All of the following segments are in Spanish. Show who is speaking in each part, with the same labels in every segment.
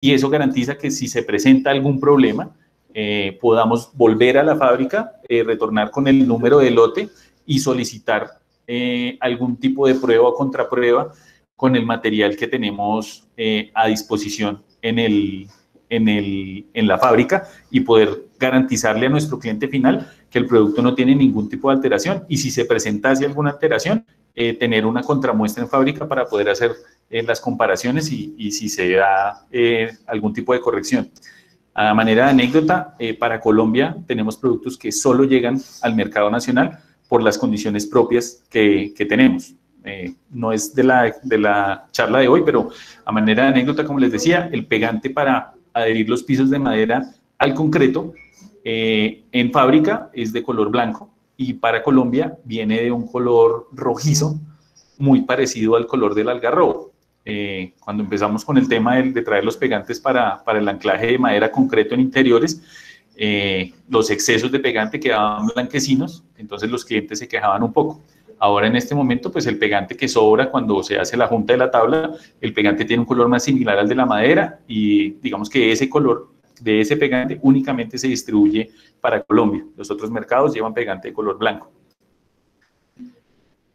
Speaker 1: y eso garantiza que si se presenta algún problema, podamos volver a la fábrica, retornar con el número de lote y solicitar algún tipo de prueba o contraprueba con el material que tenemos a disposición en la fábrica y poder garantizarle a nuestro cliente final que el producto no tiene ningún tipo de alteración, y si se presentase alguna alteración, tener una contramuestra en fábrica para poder hacer las comparaciones y si se da algún tipo de corrección. A manera de anécdota, para Colombia tenemos productos que solo llegan al mercado nacional por las condiciones propias que tenemos. No es de la charla de hoy, pero a manera de anécdota, como les decía, el pegante para adherir los pisos de madera al concreto en fábrica es de color blanco, y para Colombia viene de un color rojizo muy parecido al color del algarrobo. Cuando empezamos con el tema de traer los pegantes para el anclaje de madera concreto en interiores, los excesos de pegante quedaban blanquecinos, entonces los clientes se quejaban un poco. Ahora, en este momento, pues el pegante que sobra cuando se hace la junta de la tabla, el pegante tiene un color más similar al de la madera, y digamos que ese color de ese pegante únicamente se distribuye para Colombia. Los otros mercados llevan pegante de color blanco.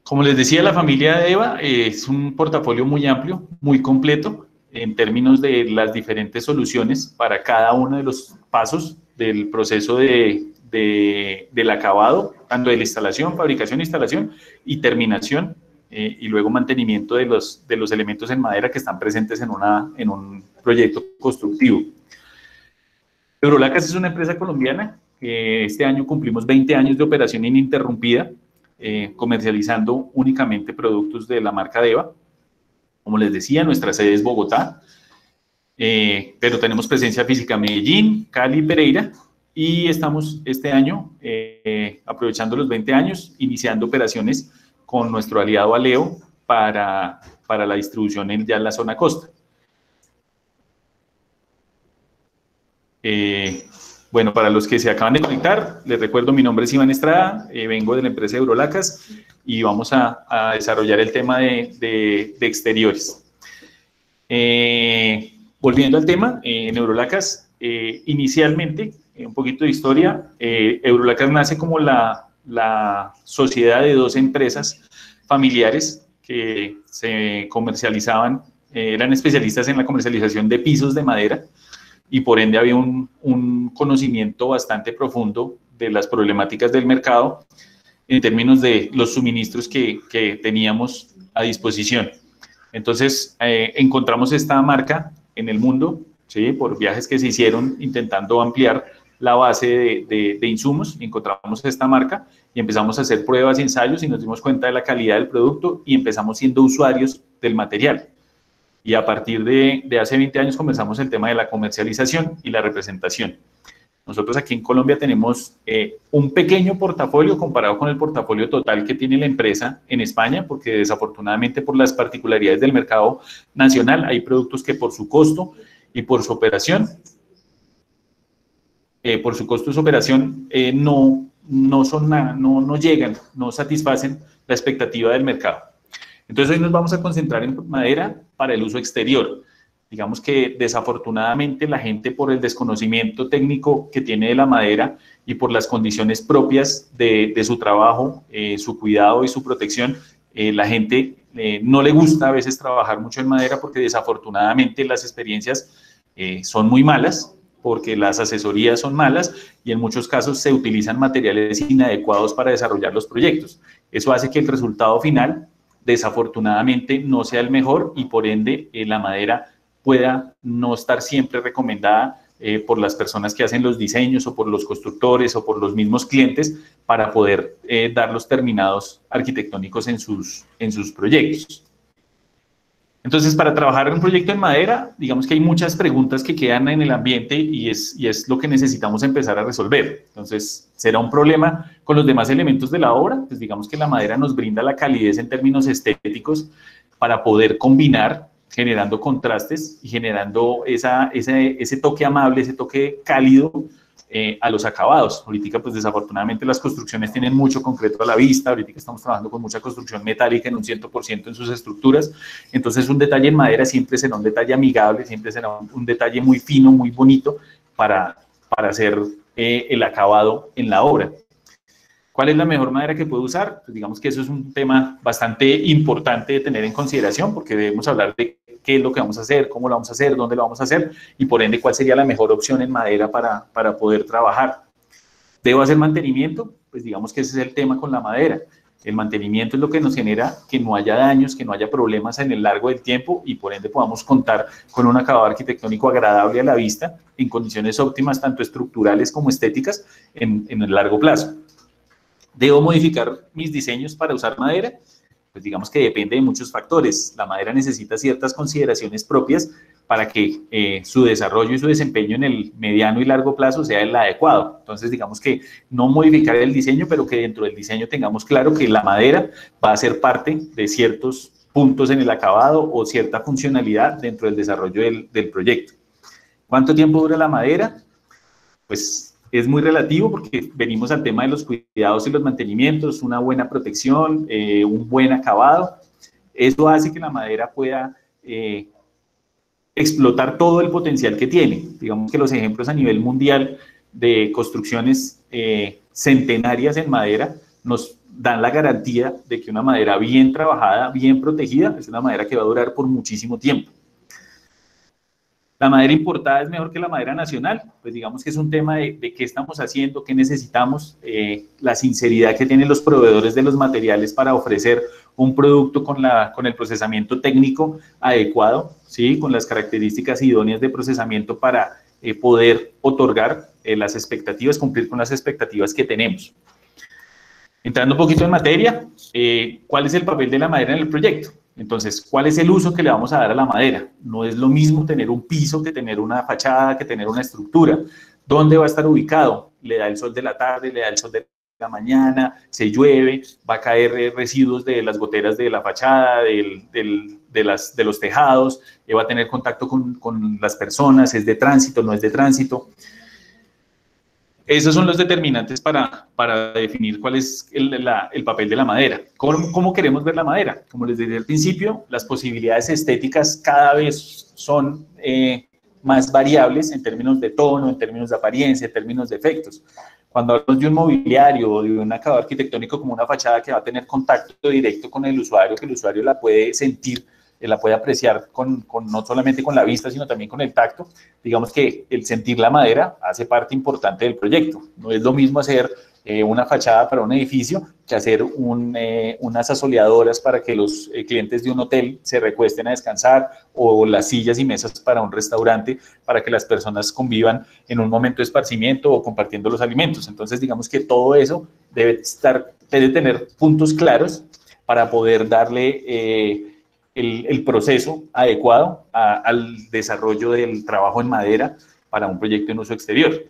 Speaker 1: Como les decía, la familia de EVA es un portafolio muy amplio, muy completo, en términos de las diferentes soluciones para cada uno de los pasos del proceso del acabado, tanto de la instalación, fabricación, instalación y terminación, y luego mantenimiento de los elementos en madera que están presentes en un proyecto constructivo. Eurolacas es una empresa colombiana que este año cumplimos 20 años de operación ininterrumpida, comercializando únicamente productos de la marca DEVA. Como les decía, nuestra sede es Bogotá, pero tenemos presencia física en Medellín, Cali, Pereira, y estamos este año, aprovechando los 20 años, iniciando operaciones con nuestro aliado Aleo para la distribución ya en la zona costa. Bueno, para los que se acaban de conectar, les recuerdo, mi nombre es Iván Estrada, vengo de la empresa Eurolacas y vamos a desarrollar el tema de exteriores. Volviendo al tema, en Eurolacas, inicialmente, un poquito de historia, Eurolacas nace como la sociedad de dos empresas familiares que se comercializaban, eran especialistas en la comercialización de pisos de madera, y por ende había un conocimiento bastante profundo de las problemáticas del mercado en términos de los suministros que teníamos a disposición. Entonces, encontramos esta marca en el mundo, ¿sí? Por viajes que se hicieron intentando ampliar la base de insumos, encontramos esta marca y empezamos a hacer pruebas y ensayos y nos dimos cuenta de la calidad del producto y empezamos siendo usuarios del material. Y a partir de hace 20 años comenzamos el tema de la comercialización y la representación. Nosotros aquí en Colombia tenemos un pequeño portafolio comparado con el portafolio total que tiene la empresa en España, porque desafortunadamente por las particularidades del mercado nacional hay productos que por su costo y por su operación, no llegan, no satisfacen la expectativa del mercado. Entonces hoy nos vamos a concentrar en madera para el uso exterior. Digamos que desafortunadamente la gente, por el desconocimiento técnico que tiene de la madera y por las condiciones propias de su trabajo, su cuidado y su protección, la gente no le gusta a veces trabajar mucho en madera porque desafortunadamente las experiencias son muy malas, porque las asesorías son malas y en muchos casos se utilizan materiales inadecuados para desarrollar los proyectos. Eso hace que el resultado final desafortunadamente no sea el mejor y por ende la madera pueda no estar siempre recomendada por las personas que hacen los diseños o por los constructores o por los mismos clientes para poder dar los terminados arquitectónicos en sus proyectos. Entonces, para trabajar en un proyecto en madera, digamos que hay muchas preguntas que quedan en el ambiente y es lo que necesitamos empezar a resolver. Entonces, ¿será un problema con los demás elementos de la obra? Pues digamos que la madera nos brinda la calidez en términos estéticos para poder combinar, generando contrastes y generando ese toque amable, ese toque cálido a los acabados. Ahorita, pues desafortunadamente las construcciones tienen mucho concreto a la vista, ahorita estamos trabajando con mucha construcción metálica en un 100% en sus estructuras, entonces un detalle en madera siempre será un detalle amigable, siempre será un detalle muy fino, muy bonito para hacer el acabado en la obra. ¿Cuál es la mejor madera que puedo usar? Pues digamos que eso es un tema bastante importante de tener en consideración, porque debemos hablar de qué es lo que vamos a hacer, cómo lo vamos a hacer, dónde lo vamos a hacer, y por ende cuál sería la mejor opción en madera para poder trabajar. ¿Debo hacer mantenimiento? Pues digamos que ese es el tema con la madera. El mantenimiento es lo que nos genera que no haya daños, que no haya problemas en el largo del tiempo y por ende podamos contar con un acabado arquitectónico agradable a la vista en condiciones óptimas, tanto estructurales como estéticas, en el largo plazo. ¿Debo modificar mis diseños para usar madera? Pues digamos que depende de muchos factores. La madera necesita ciertas consideraciones propias para que su desarrollo y su desempeño en el mediano y largo plazo sea el adecuado. Entonces, digamos que no modificar el diseño, pero que dentro del diseño tengamos claro que la madera va a ser parte de ciertos puntos en el acabado o cierta funcionalidad dentro del desarrollo del proyecto. ¿Cuánto tiempo dura la madera? Pues es muy relativo porque venimos al tema de los cuidados y los mantenimientos, una buena protección, un buen acabado. Eso hace que la madera pueda explotar todo el potencial que tiene. Digamos que los ejemplos a nivel mundial de construcciones centenarias en madera nos dan la garantía de que una madera bien trabajada, bien protegida, es una madera que va a durar por muchísimo tiempo. ¿La madera importada es mejor que la madera nacional? Pues digamos que es un tema de qué estamos haciendo, qué necesitamos, la sinceridad que tienen los proveedores de los materiales para ofrecer un producto con el procesamiento técnico adecuado, ¿sí? Con las características idóneas de procesamiento para poder otorgar las expectativas, cumplir con las expectativas que tenemos. Entrando un poquito en materia, ¿cuál es el papel de la madera en el proyecto? Entonces, ¿cuál es el uso que le vamos a dar a la madera? No es lo mismo tener un piso que tener una fachada, que tener una estructura. ¿Dónde va a estar ubicado? Le da el sol de la tarde, le da el sol de la mañana, se llueve, va a caer residuos de las goteras de la fachada, de los tejados, va a tener contacto con las personas, es de tránsito, no es de tránsito. Esos son los determinantes para definir cuál es el papel de la madera. ¿Cómo queremos ver la madera? Como les decía al principio, las posibilidades estéticas cada vez son más variables en términos de tono, en términos de apariencia, en términos de efectos. Cuando hablamos de un mobiliario o de un acabado arquitectónico como una fachada que va a tener contacto directo con el usuario, que el usuario la puede sentir, la puede apreciar no solamente con la vista, sino también con el tacto, digamos que el sentir la madera hace parte importante del proyecto. No es lo mismo hacer una fachada para un edificio que hacer unas asoleadoras para que los clientes de un hotel se recuesten a descansar o las sillas y mesas para un restaurante para que las personas convivan en un momento de esparcimiento o compartiendo los alimentos. Entonces, digamos que todo eso debe tener puntos claros para poder darle el proceso adecuado al desarrollo del trabajo en madera para un proyecto en uso exterior.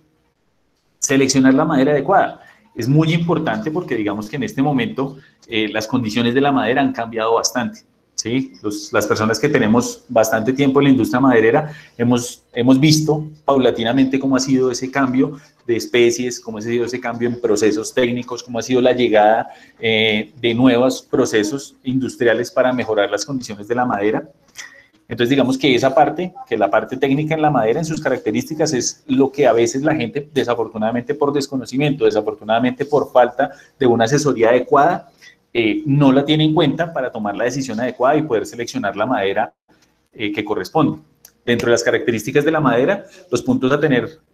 Speaker 1: Seleccionar la madera adecuada. Es muy importante porque digamos que en este momento las condiciones de la madera han cambiado bastante, ¿sí? Las personas que tenemos bastante tiempo en la industria maderera hemos visto paulatinamente cómo ha sido ese cambio de especies, cómo ha sido ese cambio en procesos técnicos, cómo ha sido la llegada de nuevos procesos industriales para mejorar las condiciones de la madera. Entonces, digamos que esa parte, que la parte técnica en la madera, en sus características, es lo que a veces la gente, desafortunadamente por desconocimiento, desafortunadamente por falta de una asesoría adecuada, no la tiene en cuenta para tomar la decisión adecuada y poder seleccionar la madera que corresponde. Dentro de las características de la madera, los puntos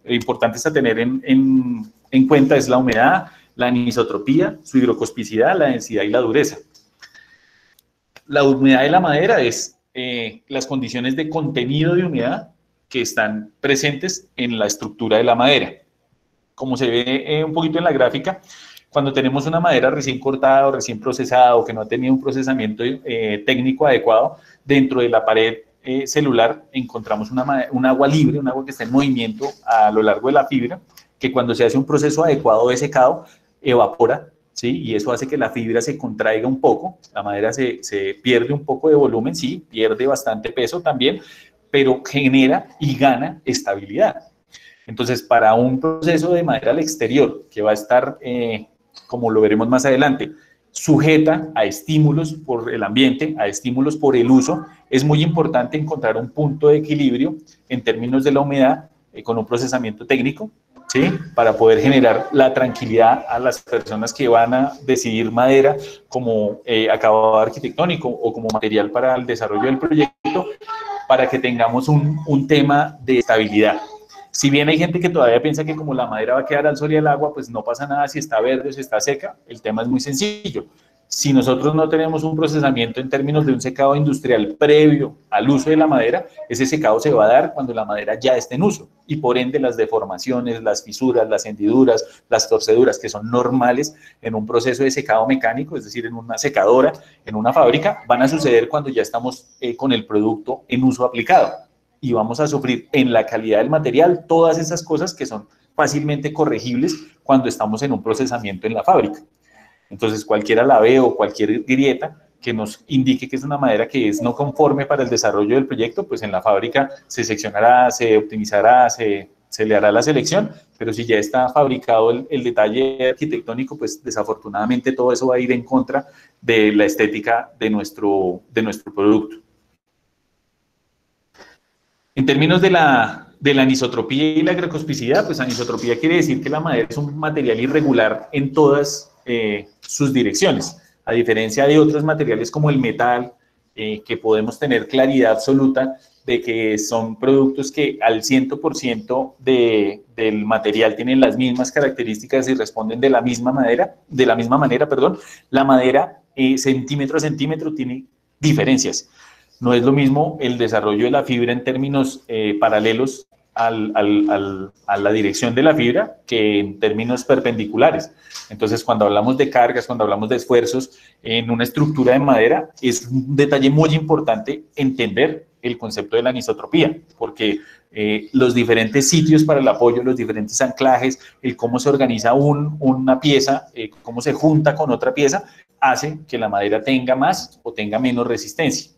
Speaker 1: importantes a tener en cuenta es la humedad, la anisotropía, su higrocospicidad, la densidad y la dureza. La humedad de la madera es las condiciones de contenido de humedad que están presentes en la estructura de la madera. Como se ve un poquito en la gráfica, cuando tenemos una madera recién cortada o recién procesada o que no ha tenido un procesamiento técnico adecuado, dentro de la pared celular encontramos un agua libre, un agua que está en movimiento a lo largo de la fibra, que cuando se hace un proceso adecuado de secado, evapora, ¿sí? Y eso hace que la fibra se contraiga un poco, la madera se pierde un poco de volumen, sí, pierde bastante peso también, pero genera y gana estabilidad. Entonces, para un proceso de madera al exterior, que va a estar, como lo veremos más adelante, sujeta a estímulos por el ambiente, a estímulos por el uso, es muy importante encontrar un punto de equilibrio en términos de la humedad con un procesamiento técnico, ¿sí? Para poder generar la tranquilidad a las personas que van a decidir madera como acabado arquitectónico o como material para el desarrollo del proyecto, para que tengamos un tema de estabilidad. Si bien hay gente que todavía piensa que como la madera va a quedar al sol y al agua, pues no pasa nada si está verde o si está seca, el tema es muy sencillo. Si nosotros no tenemos un procesamiento en términos de un secado industrial previo al uso de la madera, ese secado se va a dar cuando la madera ya esté en uso y por ende las deformaciones, las fisuras, las hendiduras, las torceduras que son normales en un proceso de secado mecánico, es decir, en una secadora, en una fábrica, van a suceder cuando ya estamos con el producto en uso aplicado y vamos a sufrir en la calidad del material todas esas cosas que son fácilmente corregibles cuando estamos en un procesamiento en la fábrica. Entonces, cualquier alabeo o cualquier grieta que nos indique que es una madera que es no conforme para el desarrollo del proyecto, pues en la fábrica se seccionará, se optimizará, se le hará la selección, pero si ya está fabricado el detalle arquitectónico, pues desafortunadamente todo eso va a ir en contra de la estética de nuestro producto. En términos de la anisotropía y la grecospicidad, pues anisotropía quiere decir que la madera es un material irregular en todas sus direcciones, a diferencia de otros materiales como el metal, que podemos tener claridad absoluta de que son productos que al 100% del material tienen las mismas características y responden de la misma manera, perdón. La madera centímetro a centímetro tiene diferencias. No es lo mismo el desarrollo de la fibra en términos paralelos a la dirección de la fibra que en términos perpendiculares. Entonces, cuando hablamos de cargas, cuando hablamos de esfuerzos en una estructura de madera, es un detalle muy importante entender el concepto de la anisotropía, porque los diferentes sitios para el apoyo, los diferentes anclajes, el cómo se organiza una pieza, cómo se junta con otra pieza, hace que la madera tenga más o tenga menos resistencia.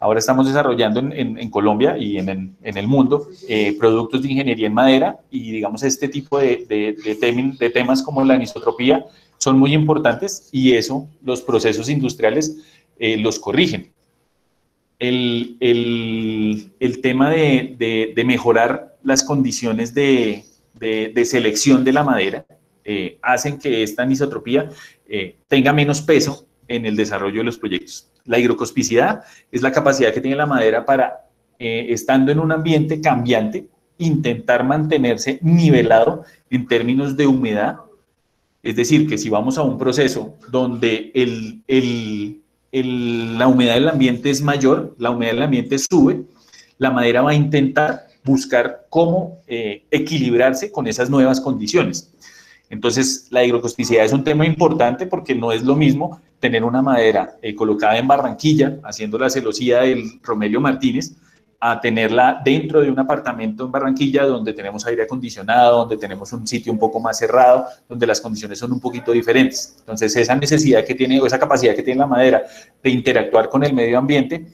Speaker 1: Ahora estamos desarrollando en Colombia y en el mundo productos de ingeniería en madera y digamos este tipo de temas como la anisotropía son muy importantes y eso los procesos industriales los corrigen. El tema de mejorar las condiciones de selección de la madera hacen que esta anisotropía tenga menos peso en el desarrollo de los proyectos. La higrocospicidad es la capacidad que tiene la madera para, estando en un ambiente cambiante, intentar mantenerse nivelado en términos de humedad. Es decir, que si vamos a un proceso donde la humedad del ambiente es mayor, la humedad del ambiente sube, la madera va a intentar buscar cómo equilibrarse con esas nuevas condiciones. Entonces, la higrocosticidad es un tema importante porque no es lo mismo tener una madera colocada en Barranquilla, haciendo la celosía del Romelio Martínez, a tenerla dentro de un apartamento en Barranquilla donde tenemos aire acondicionado, donde tenemos un sitio un poco más cerrado, donde las condiciones son un poquito diferentes. Entonces, esa necesidad que tiene, o esa capacidad que tiene la madera de interactuar con el medio ambiente,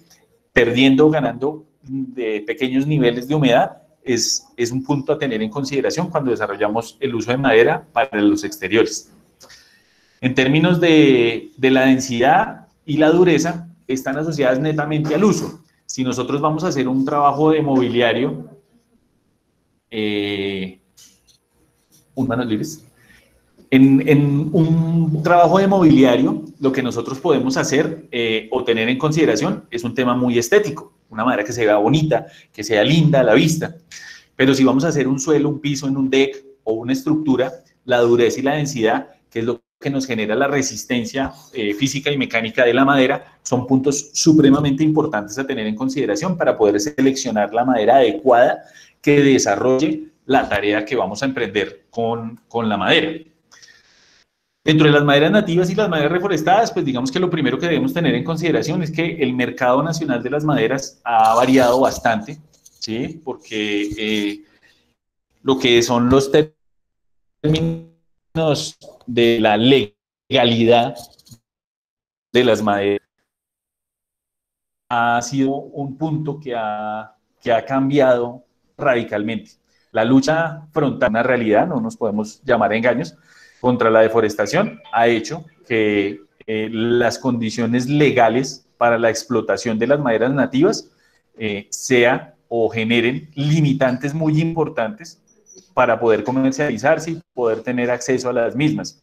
Speaker 1: perdiendo o ganando de pequeños niveles de humedad, es un punto a tener en consideración cuando desarrollamos el uso de madera para los exteriores. En términos de la densidad y la dureza, están asociadas netamente al uso. Si nosotros vamos a hacer un trabajo de mobiliario, manos libres, en un trabajo de mobiliario, lo que nosotros podemos hacer o tener en consideración es un tema muy estético, una madera que se vea bonita, que sea linda a la vista. Pero si vamos a hacer un suelo, un piso en un deck o una estructura, la dureza y la densidad, que es lo que nos genera la resistencia física y mecánica de la madera, son puntos supremamente importantes a tener en consideración para poder seleccionar la madera adecuada que desarrolle la tarea que vamos a emprender con la madera. Dentro de las maderas nativas y las maderas reforestadas, pues digamos que lo primero que debemos tener en consideración es que el mercado nacional de las maderas ha variado bastante, ¿sí? Porque lo que son los términos de la legalidad de las maderas ha sido un punto que ha cambiado radicalmente. la lucha frontal, una realidad, no nos podemos llamar engaños, contra la deforestación ha hecho que las condiciones legales para la explotación de las maderas nativas sea o generen limitantes muy importantes para poder comercializarse y poder tener acceso a las mismas.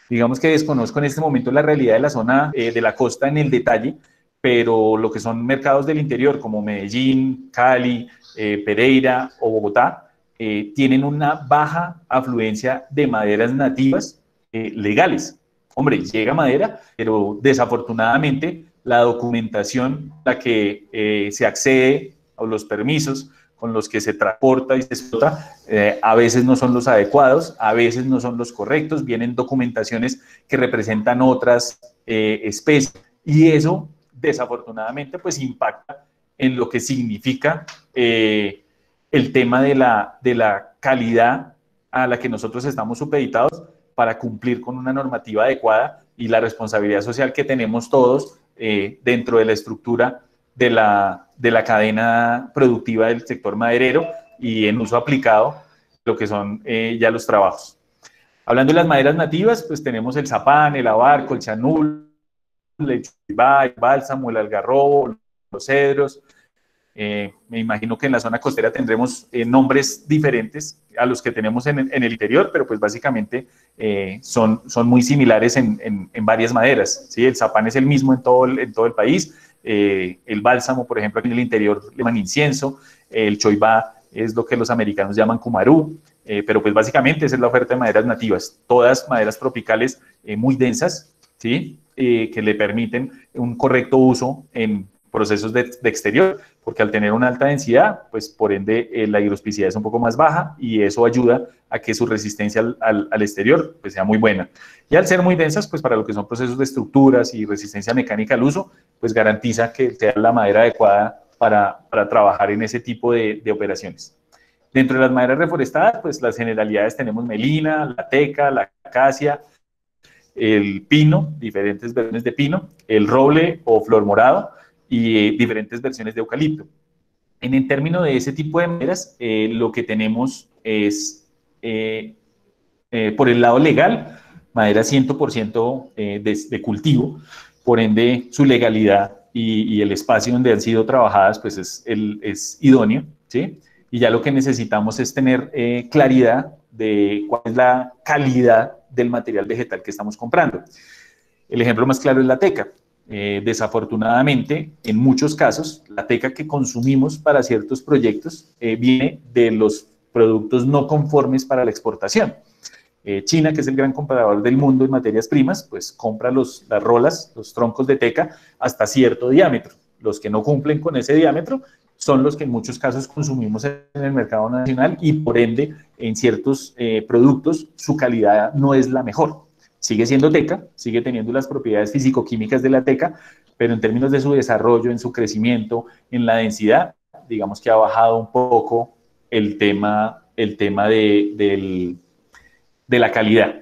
Speaker 1: Digamos que desconozco en este momento la realidad de la zona de la costa en el detalle, pero lo que son mercados del interior como Medellín, Cali, Pereira o Bogotá, tienen una baja afluencia de maderas nativas legales. Hombre, llega madera, pero desafortunadamente la documentación a la que se accede o los permisos con los que se transporta y se explota, a veces no son los adecuados, a veces no son los correctos, vienen documentaciones que representan otras especies y eso desafortunadamente pues impacta en lo que significa el tema de la calidad a la que nosotros estamos supeditados para cumplir con una normativa adecuada y la responsabilidad social que tenemos todos dentro de la estructura de la cadena productiva del sector maderero y en uso aplicado lo que son ya los trabajos. Hablando de las maderas nativas, pues tenemos el zapán, el abarco, el chanul, el choibá, el bálsamo, el algarrobo, los cedros. Me imagino que en la zona costera tendremos nombres diferentes a los que tenemos en el interior, pero pues básicamente son muy similares en varias maderas, ¿sí? El zapán es el mismo en todo el país. El bálsamo, por ejemplo, aquí en el interior le llaman incienso, el choibá es lo que los americanos llaman cumarú, pero pues básicamente esa es la oferta de maderas nativas, todas maderas tropicales muy densas, ¿sí? Que le permiten un correcto uso en procesos de exterior, porque al tener una alta densidad, pues por ende la higrospicidad es un poco más baja y eso ayuda a que su resistencia al exterior pues sea muy buena. Y al ser muy densas, pues para lo que son procesos de estructuras y resistencia mecánica al uso, pues garantiza que sea la madera adecuada para trabajar en ese tipo de operaciones. Dentro de las maderas reforestadas, pues las generalidades tenemos melina, la teca, la acacia, el pino, diferentes versiones de pino, el roble o flor morado, y diferentes versiones de eucalipto. En el término de ese tipo de maderas, lo que tenemos es, por el lado legal, madera 100% de cultivo, por ende su legalidad y el espacio donde han sido trabajadas pues es idóneo, ¿sí? Y ya lo que necesitamos es tener claridad de cuál es la calidad del material vegetal que estamos comprando. El ejemplo más claro es la teca. Desafortunadamente, en muchos casos, la teca que consumimos para ciertos proyectos viene de los productos no conformes para la exportación. China, que es el gran comprador del mundo en materias primas, pues compra las rolas, los troncos de teca hasta cierto diámetro. Los que no cumplen con ese diámetro son los que en muchos casos consumimos en el mercado nacional y por ende en ciertos productos su calidad no es la mejor. Sigue siendo teca, sigue teniendo las propiedades físico-químicas de la teca, pero en términos de su desarrollo, en su crecimiento, en la densidad, digamos que ha bajado un poco el tema de la calidad.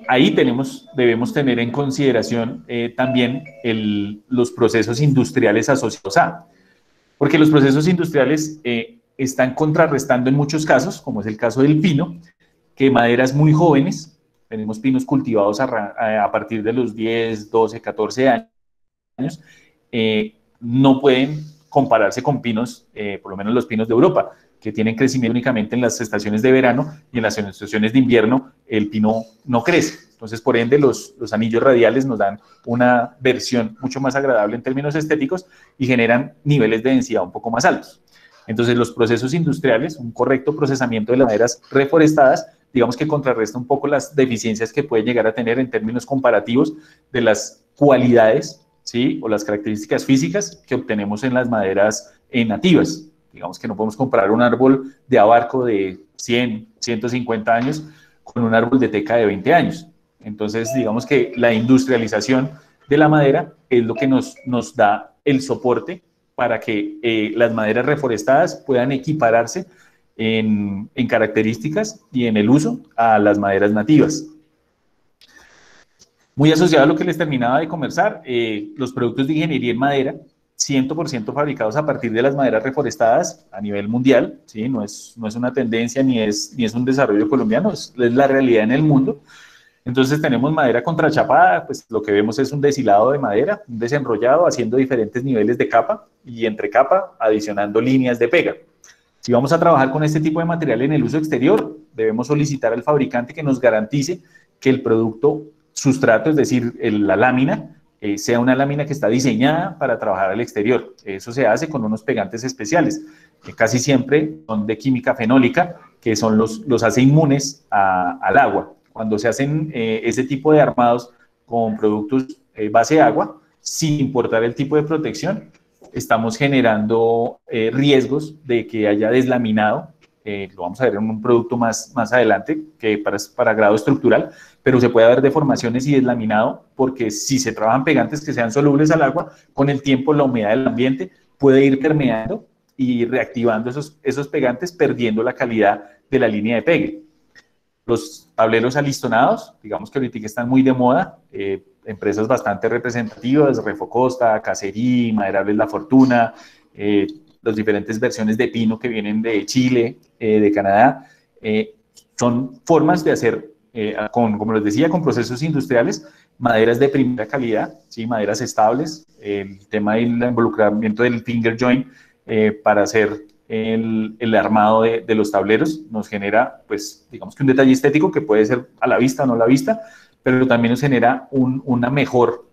Speaker 1: Ahí debemos tener en consideración también los procesos industriales asociados porque los procesos industriales están contrarrestando en muchos casos, como es el caso del pino, que maderas muy jóvenes, tenemos pinos cultivados a partir de los 10, 12, 14 años, no pueden compararse con pinos, por lo menos los pinos de Europa, que tienen crecimiento únicamente en las estaciones de verano y en las estaciones de invierno el pino no crece. Entonces, por ende, los anillos radiales nos dan una versión mucho más agradable en términos estéticos y generan niveles de densidad un poco más altos. Entonces, los procesos industriales, un correcto procesamiento de las maderas reforestadas, digamos que contrarresta un poco las deficiencias que pueden llegar a tener en términos comparativos de las cualidades, ¿sí? O las características físicas que obtenemos en las maderas nativas. Digamos que no podemos comparar un árbol de abarco de 100, 150 años con un árbol de teca de 20 años. Entonces, digamos que la industrialización de la madera es lo que nos da el soporte para que las maderas reforestadas puedan equipararse en características y en el uso a las maderas nativas. Muy asociado a lo que les terminaba de conversar, los productos de ingeniería en madera 100% fabricados a partir de las maderas reforestadas a nivel mundial, ¿sí? No es una tendencia ni es un desarrollo colombiano, es la realidad en el mundo. Entonces tenemos madera contrachapada, pues lo que vemos es un deshilado de madera, un desenrollado haciendo diferentes niveles de capa y entre capa adicionando líneas de pega. Si vamos a trabajar con este tipo de material en el uso exterior, debemos solicitar al fabricante que nos garantice que el producto sustrato, es decir, la lámina, sea una lámina que está diseñada para trabajar al exterior. Eso se hace con unos pegantes especiales, que casi siempre son de química fenólica, que son los hace inmunes al agua. Cuando se hacen ese tipo de armados con productos base agua, sin importar el tipo de protección, estamos generando riesgos de que haya deslaminado. Lo vamos a ver en un producto más adelante, que para grado estructural, pero se puede haber deformaciones y deslaminado, porque si se trabajan pegantes que sean solubles al agua, con el tiempo la humedad del ambiente puede ir permeando y reactivando esos pegantes, perdiendo la calidad de la línea de pegue. Los tableros alistonados, digamos que ahorita están muy de moda, empresas bastante representativas, Refocosta, Caserí, Maderables La Fortuna, las diferentes versiones de pino que vienen de Chile, de Canadá, son formas de hacer, como les decía, con procesos industriales, maderas de primera calidad, ¿sí? Maderas estables, el tema del involucramiento del finger joint para hacer el armado de los tableros nos genera, pues, digamos que un detalle estético que puede ser a la vista o no a la vista, pero también nos genera una mejor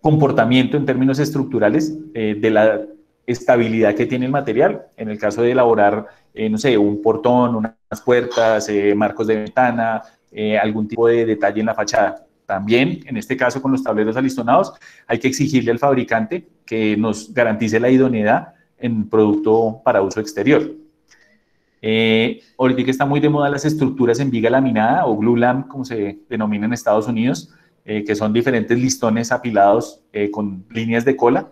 Speaker 1: comportamiento en términos estructurales de la estabilidad que tiene el material. En el caso de elaborar, no sé, un portón, unas puertas, marcos de ventana, algún tipo de detalle en la fachada. También, en este caso, con los tableros alistonados, hay que exigirle al fabricante que nos garantice la idoneidad en producto para uso exterior. Ahorita que está muy de moda las estructuras en viga laminada o glue lam, como se denomina en Estados Unidos, que son diferentes listones apilados con líneas de cola.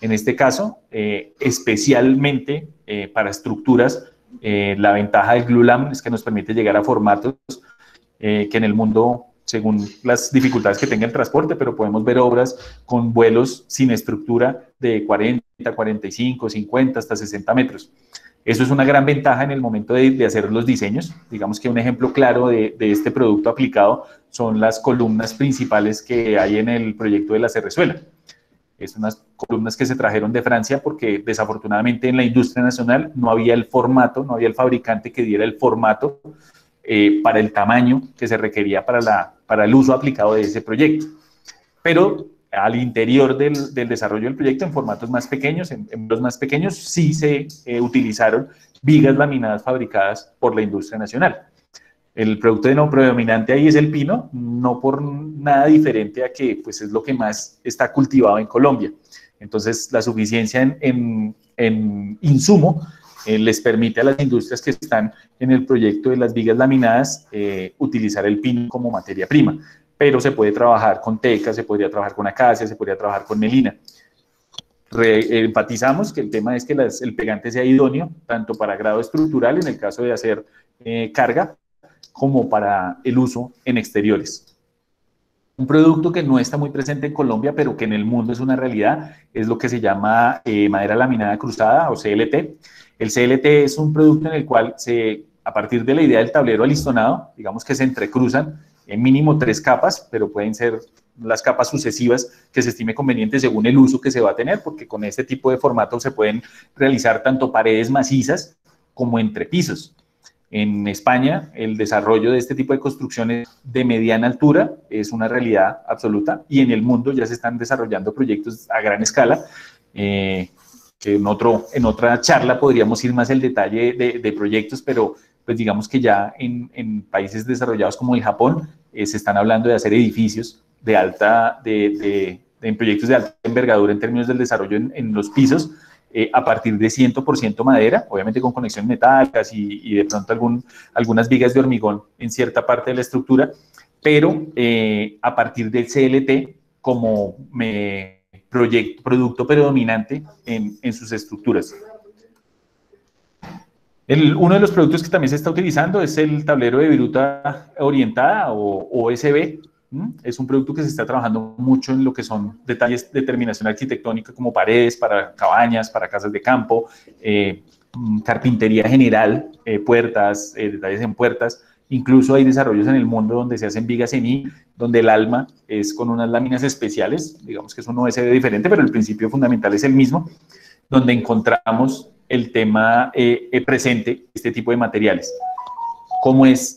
Speaker 1: En este caso, especialmente para estructuras, la ventaja del glue lam es que nos permite llegar a formatos que en el mundo, según las dificultades que tenga el transporte, pero podemos ver obras con vuelos sin estructura de 40, 45, 50, hasta 60 metros. Eso es una gran ventaja en el momento de hacer los diseños. Digamos que un ejemplo claro de este producto aplicado son las columnas principales que hay en el proyecto de la Cerrezuela. Es unas columnas que se trajeron de Francia porque desafortunadamente en la industria nacional no había el formato, no había el fabricante que diera el formato para el tamaño que se requería para el uso aplicado de ese proyecto. Pero al interior del desarrollo del proyecto, en formatos más pequeños, en los más pequeños, sí se utilizaron vigas laminadas fabricadas por la industria nacional. El producto predominante ahí es el pino, no por nada diferente a que pues, es lo que más está cultivado en Colombia. Entonces, la suficiencia en insumo les permite a las industrias que están en el proyecto de las vigas laminadas utilizar el pino como materia prima, pero se puede trabajar con teca, se podría trabajar con acacia, se podría trabajar con melina. Enfatizamos que el tema es que el pegante sea idóneo tanto para grado estructural, en el caso de hacer carga, como para el uso en exteriores. Un producto que no está muy presente en Colombia, pero que en el mundo es una realidad, es lo que se llama madera laminada cruzada o CLT. El CLT es un producto en el cual a partir de la idea del tablero alistonado, digamos que se entrecruzan en mínimo 3 capas, pero pueden ser las capas sucesivas que se estime conveniente según el uso que se va a tener, porque con este tipo de formato se pueden realizar tanto paredes macizas como entrepisos. En España, el desarrollo de este tipo de construcciones de mediana altura es una realidad absoluta y en el mundo ya se están desarrollando proyectos a gran escala, que en otra charla podríamos ir más el detalle de proyectos, pero pues digamos que ya en países desarrollados como el Japón se están hablando de hacer edificios en proyectos de alta envergadura en términos del desarrollo en los pisos, a partir de 100% madera, obviamente con conexiones metálicas y de pronto algunas vigas de hormigón en cierta parte de la estructura, pero a partir del CLT como producto predominante en sus estructuras. Uno de los productos que también se está utilizando es el tablero de viruta orientada o OSB. Es un producto que se está trabajando mucho en lo que son detalles de terminación arquitectónica, como paredes para cabañas, para casas de campo, carpintería general, puertas, detalles en puertas. Incluso hay desarrollos en el mundo donde se hacen vigas en I, donde el alma es con unas láminas especiales, digamos que es un OSB diferente, pero el principio fundamental es el mismo, donde encontramos el tema presente, este tipo de materiales.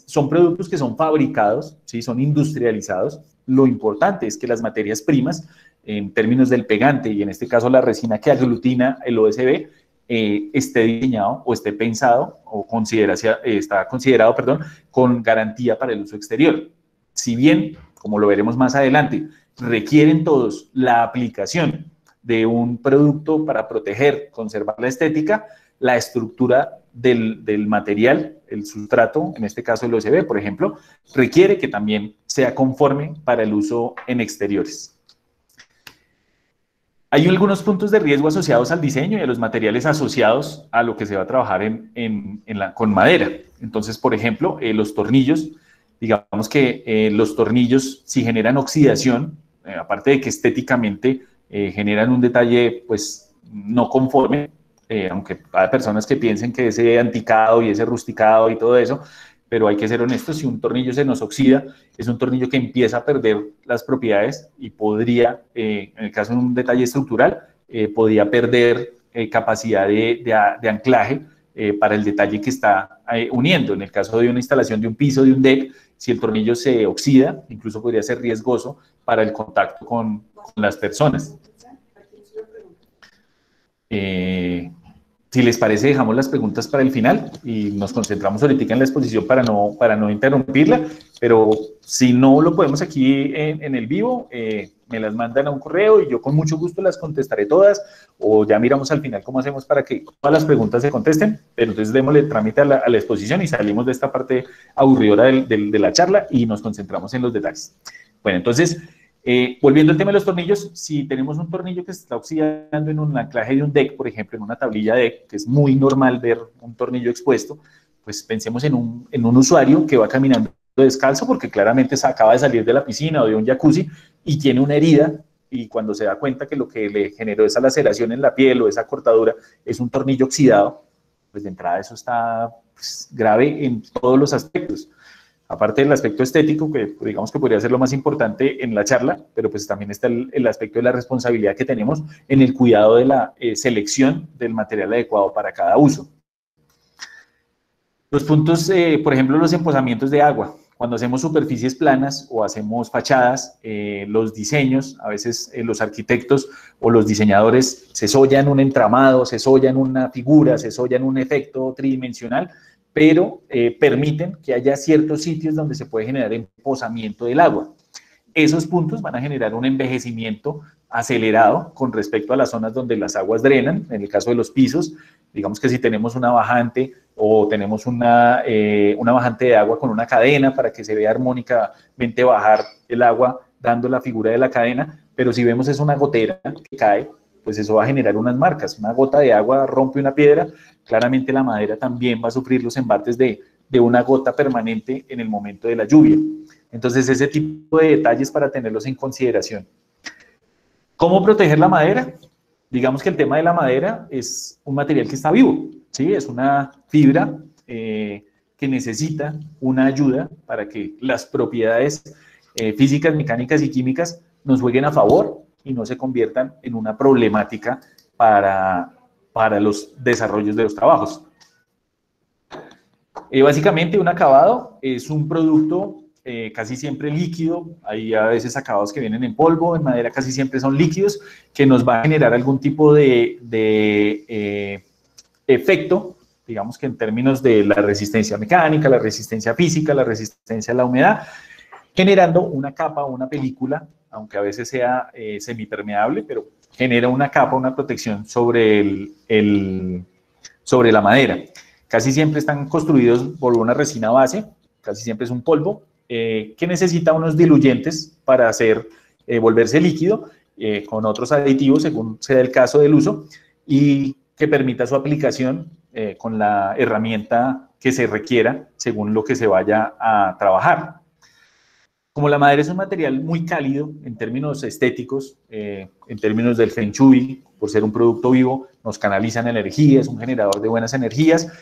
Speaker 1: Son productos que son fabricados, ¿sí? Son industrializados, lo importante es que las materias primas, en términos del pegante, y en este caso la resina que aglutina el OSB, esté diseñado o esté pensado o está considerado, con garantía para el uso exterior. Si bien, como lo veremos más adelante, requieren todos la aplicación de un producto para proteger, conservar la estética, la estructura del material, el sustrato, en este caso el OSB, por ejemplo, requiere que también sea conforme para el uso en exteriores. Hay algunos puntos de riesgo asociados al diseño y a los materiales asociados a lo que se va a trabajar con madera. Entonces, por ejemplo, los tornillos, digamos que los tornillos, si generan oxidación, aparte de que estéticamente generan un detalle pues no conforme, aunque hay personas que piensen que ese anticado y ese rusticado y todo eso, pero hay que ser honestos, si un tornillo se nos oxida, es un tornillo que empieza a perder las propiedades y podría, en el caso de un detalle estructural, podría perder capacidad de anclaje para el detalle que está uniendo. En el caso de una instalación de un piso, de un deck, si el tornillo se oxida, incluso podría ser riesgoso para el contacto con las personas. Si les parece, dejamos las preguntas para el final y nos concentramos ahorita en la exposición para no interrumpirla, pero si no lo podemos aquí en el vivo, me las mandan a un correo y yo con mucho gusto las contestaré todas, o ya miramos al final cómo hacemos para que todas las preguntas se contesten, pero entonces démosle trámite a la exposición y salimos de esta parte aburridora de la charla y nos concentramos en los detalles. Bueno, entonces, volviendo al tema de los tornillos, si tenemos un tornillo que se está oxidando en un anclaje de un deck, por ejemplo, en una tablilla deck, que es muy normal ver un tornillo expuesto, pues pensemos en un usuario que va caminando descalzo porque claramente se acaba de salir de la piscina o de un jacuzzi y tiene una herida, y cuando se da cuenta que lo que le generó esa laceración en la piel o esa cortadura es un tornillo oxidado, pues de entrada eso está pues, grave en todos los aspectos. Aparte del aspecto estético, que digamos que podría ser lo más importante en la charla, pero pues también está el aspecto de la responsabilidad que tenemos en el cuidado de la selección del material adecuado para cada uso. Los puntos, por ejemplo, los emposamientos de agua. Cuando hacemos superficies planas o hacemos fachadas, los diseños, a veces los arquitectos o los diseñadores se sollan un entramado, se sollan una figura, se sollan un efecto tridimensional, pero permiten que haya ciertos sitios donde se puede generar emposamiento del agua. Esos puntos van a generar un envejecimiento acelerado con respecto a las zonas donde las aguas drenan, en el caso de los pisos. Digamos que si tenemos una bajante o tenemos una bajante de agua con una cadena para que se vea armónicamente bajar el agua dando la figura de la cadena, pero si vemos es una gotera que cae, pues eso va a generar unas marcas. Una gota de agua rompe una piedra, claramente la madera también va a sufrir los embates de una gota permanente en el momento de la lluvia. Entonces, ese tipo de detalles para tenerlos en consideración. ¿Cómo proteger la madera? Digamos que el tema de la madera es un material que está vivo, ¿sí? Es una fibra que necesita una ayuda para que las propiedades físicas, mecánicas y químicas nos jueguen a favor y no se conviertan en una problemática para los desarrollos de los trabajos. Básicamente, un acabado es un producto casi siempre líquido. Hay a veces acabados que vienen en polvo, en madera casi siempre son líquidos, que nos va a generar algún tipo de efecto, digamos que en términos de la resistencia mecánica, la resistencia física, la resistencia a la humedad, generando una capa o una película, aunque a veces sea semipermeable, pero genera una capa, una protección sobre sobre la madera. Casi siempre están construidos por una resina base, casi siempre es un polvo, que necesita unos diluyentes para volverse líquido, con otros aditivos según sea el caso del uso, y que permita su aplicación con la herramienta que se requiera según lo que se vaya a trabajar. Como la madera es un material muy cálido en términos estéticos, en términos del Feng Shui, por ser un producto vivo, nos canalizan energía, es un generador de buenas energías.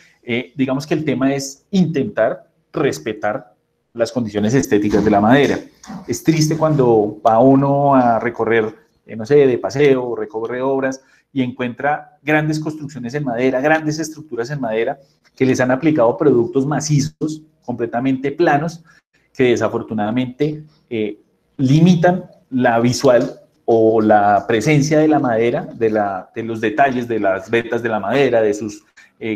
Speaker 1: Digamos que el tema es intentar respetar las condiciones estéticas de la madera. Es triste cuando va uno a recorrer, no sé, de paseo, recorre obras y encuentra grandes construcciones en madera, grandes estructuras en madera que les han aplicado productos macizos, completamente planos, que desafortunadamente limitan la visual o la presencia de la madera, de los detalles de las vetas de la madera, de sus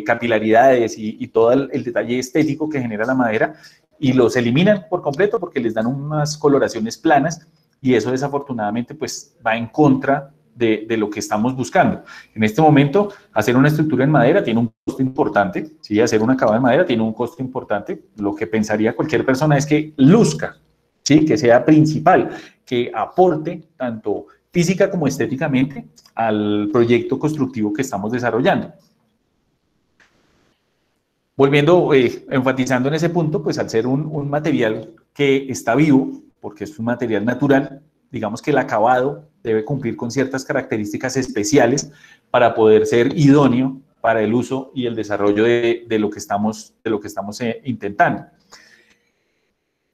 Speaker 1: capilaridades y todo el detalle estético que genera la madera, y los eliminan por completo porque les dan unas coloraciones planas, y eso desafortunadamente pues va en contra de lo que estamos buscando. En este momento, hacer una estructura en madera tiene un costo importante, ¿sí? Hacer un acabado en madera tiene un costo importante. Lo que pensaría cualquier persona es que luzca, ¿sí? Que sea principal, que aporte tanto física como estéticamente al proyecto constructivo que estamos desarrollando. Volviendo, enfatizando en ese punto, pues al ser un material que está vivo, porque es un material natural, digamos que el acabado debe cumplir con ciertas características especiales para poder ser idóneo para el uso y el desarrollo de lo que estamos intentando.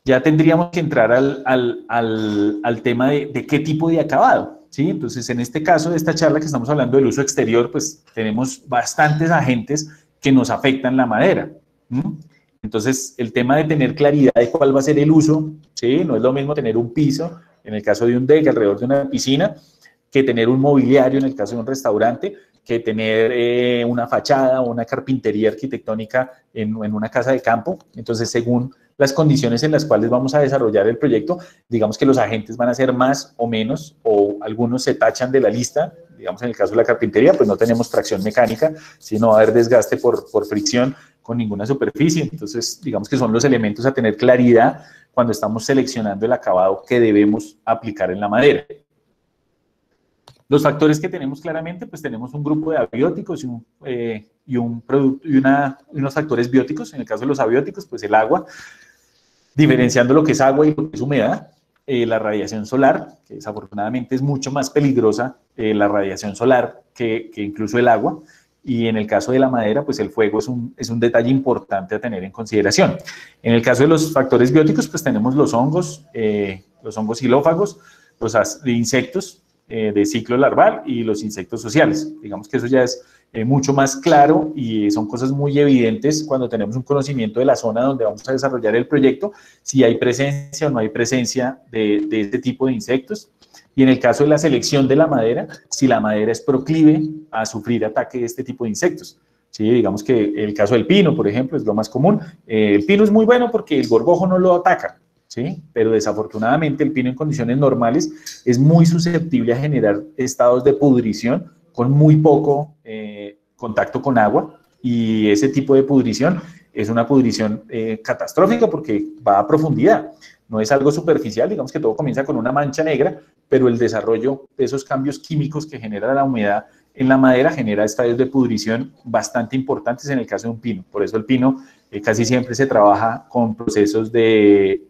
Speaker 1: Ya tendríamos que entrar al tema de qué tipo de acabado, ¿sí? Entonces, en este caso de esta charla que estamos hablando del uso exterior, pues tenemos bastantes agentes que nos afectan la madera. Entonces, el tema de tener claridad de cuál va a ser el uso, ¿sí? No es lo mismo tener un piso, en el caso de un deck, alrededor de una piscina, que tener un mobiliario, en el caso de un restaurante, que tener una fachada o una carpintería arquitectónica en una casa de campo. Entonces, según las condiciones en las cuales vamos a desarrollar el proyecto, digamos que los agentes van a ser más o menos, o algunos se tachan de la lista. Digamos, en el caso de la carpintería, pues no tenemos tracción mecánica, sino va a haber desgaste por fricción con ninguna superficie. Entonces, digamos que son los elementos a tener claridad cuando estamos seleccionando el acabado que debemos aplicar en la madera. Los factores que tenemos claramente, pues tenemos un grupo de abióticos y unos factores bióticos. En el caso de los abióticos, pues el agua, diferenciando lo que es agua y lo que es humedad. La radiación solar, que desafortunadamente es mucho más peligrosa la radiación solar que incluso el agua. Y en el caso de la madera, pues el fuego es un detalle importante a tener en consideración. En el caso de los factores bióticos, pues tenemos los hongos xilófagos, los insectos de ciclo larval y los insectos sociales. Digamos que eso ya es mucho más claro y son cosas muy evidentes cuando tenemos un conocimiento de la zona donde vamos a desarrollar el proyecto, si hay presencia o no hay presencia de este tipo de insectos. Y en el caso de la selección de la madera, si la madera es proclive a sufrir ataque de este tipo de insectos. Sí, digamos que el caso del pino, por ejemplo, es lo más común. El pino es muy bueno porque el gorgojo no lo ataca, ¿sí? Pero desafortunadamente el pino en condiciones normales es muy susceptible a generar estados de pudrición con muy poco contacto con agua, y ese tipo de pudrición es una pudrición catastrófica porque va a profundidad. No es algo superficial, digamos que todo comienza con una mancha negra, pero el desarrollo de esos cambios químicos que genera la humedad en la madera genera estadios de pudrición bastante importantes en el caso de un pino. Por eso el pino casi siempre se trabaja con procesos de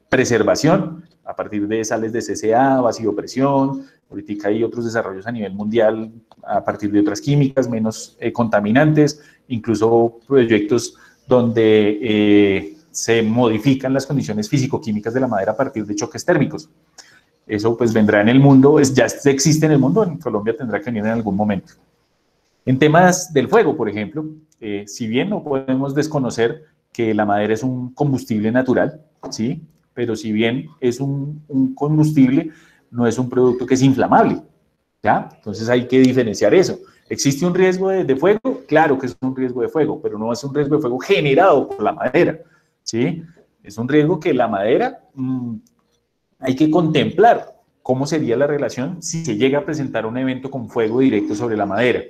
Speaker 1: preservación a partir de sales de CCA, vacío presión. Ahorita hay otros desarrollos a nivel mundial a partir de otras químicas menos contaminantes, incluso proyectos donde se modifican las condiciones físico-químicas de la madera a partir de choques térmicos. Eso pues vendrá en el mundo, ya existe en el mundo, en Colombia tendrá que venir en algún momento. En temas del fuego, por ejemplo, si bien no podemos desconocer que la madera es un combustible natural, ¿sí? Pero si bien es un combustible, no es un producto que es inflamable, ¿ya? Entonces hay que diferenciar eso. ¿Existe un riesgo de fuego? Claro que es un riesgo de fuego, pero no es un riesgo de fuego generado por la madera, ¿sí? Es un riesgo que la madera, hay que contemplar cómo sería la relación si se llega a presentar un evento con fuego directo sobre la madera.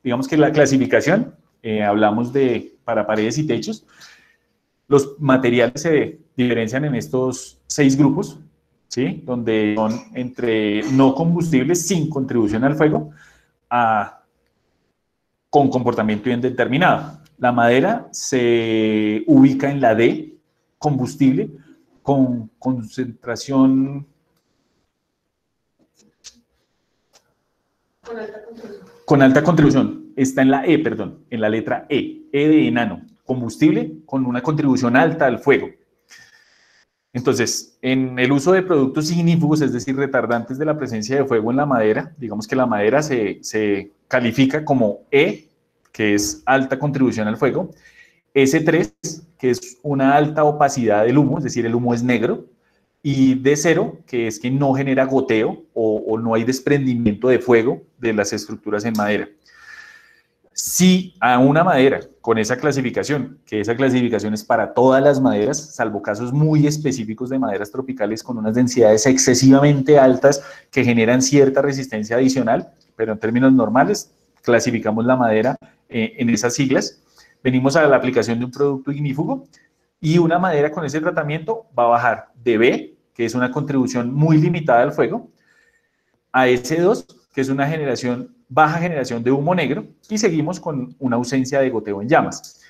Speaker 1: Digamos que en la clasificación, hablamos para paredes y techos, los materiales se diferencian en estos 6 grupos, ¿sí? Donde son entre no combustibles sin contribución al fuego con comportamiento indeterminado. La madera se ubica en la D, combustible con concentración... Con alta contribución. Está en la E, perdón, en la letra E. E de enano. Combustible con una contribución alta al fuego. Entonces, en el uso de productos ignífugos, es decir, retardantes de la presencia de fuego en la madera, digamos que la madera se califica como E, que es alta contribución al fuego, S3, que es una alta opacidad del humo, es decir, el humo es negro, y D0, que es que no genera goteo o no hay desprendimiento de fuego de las estructuras en madera. Si a una madera con esa clasificación, que esa clasificación es para todas las maderas, salvo casos muy específicos de maderas tropicales con unas densidades excesivamente altas que generan cierta resistencia adicional, pero en términos normales clasificamos la madera en esas siglas. Venimos a la aplicación de un producto ignífugo y una madera con ese tratamiento va a bajar de B, que es una contribución muy limitada al fuego, a S2, que es una baja generación de humo negro, y seguimos con una ausencia de goteo en llamas.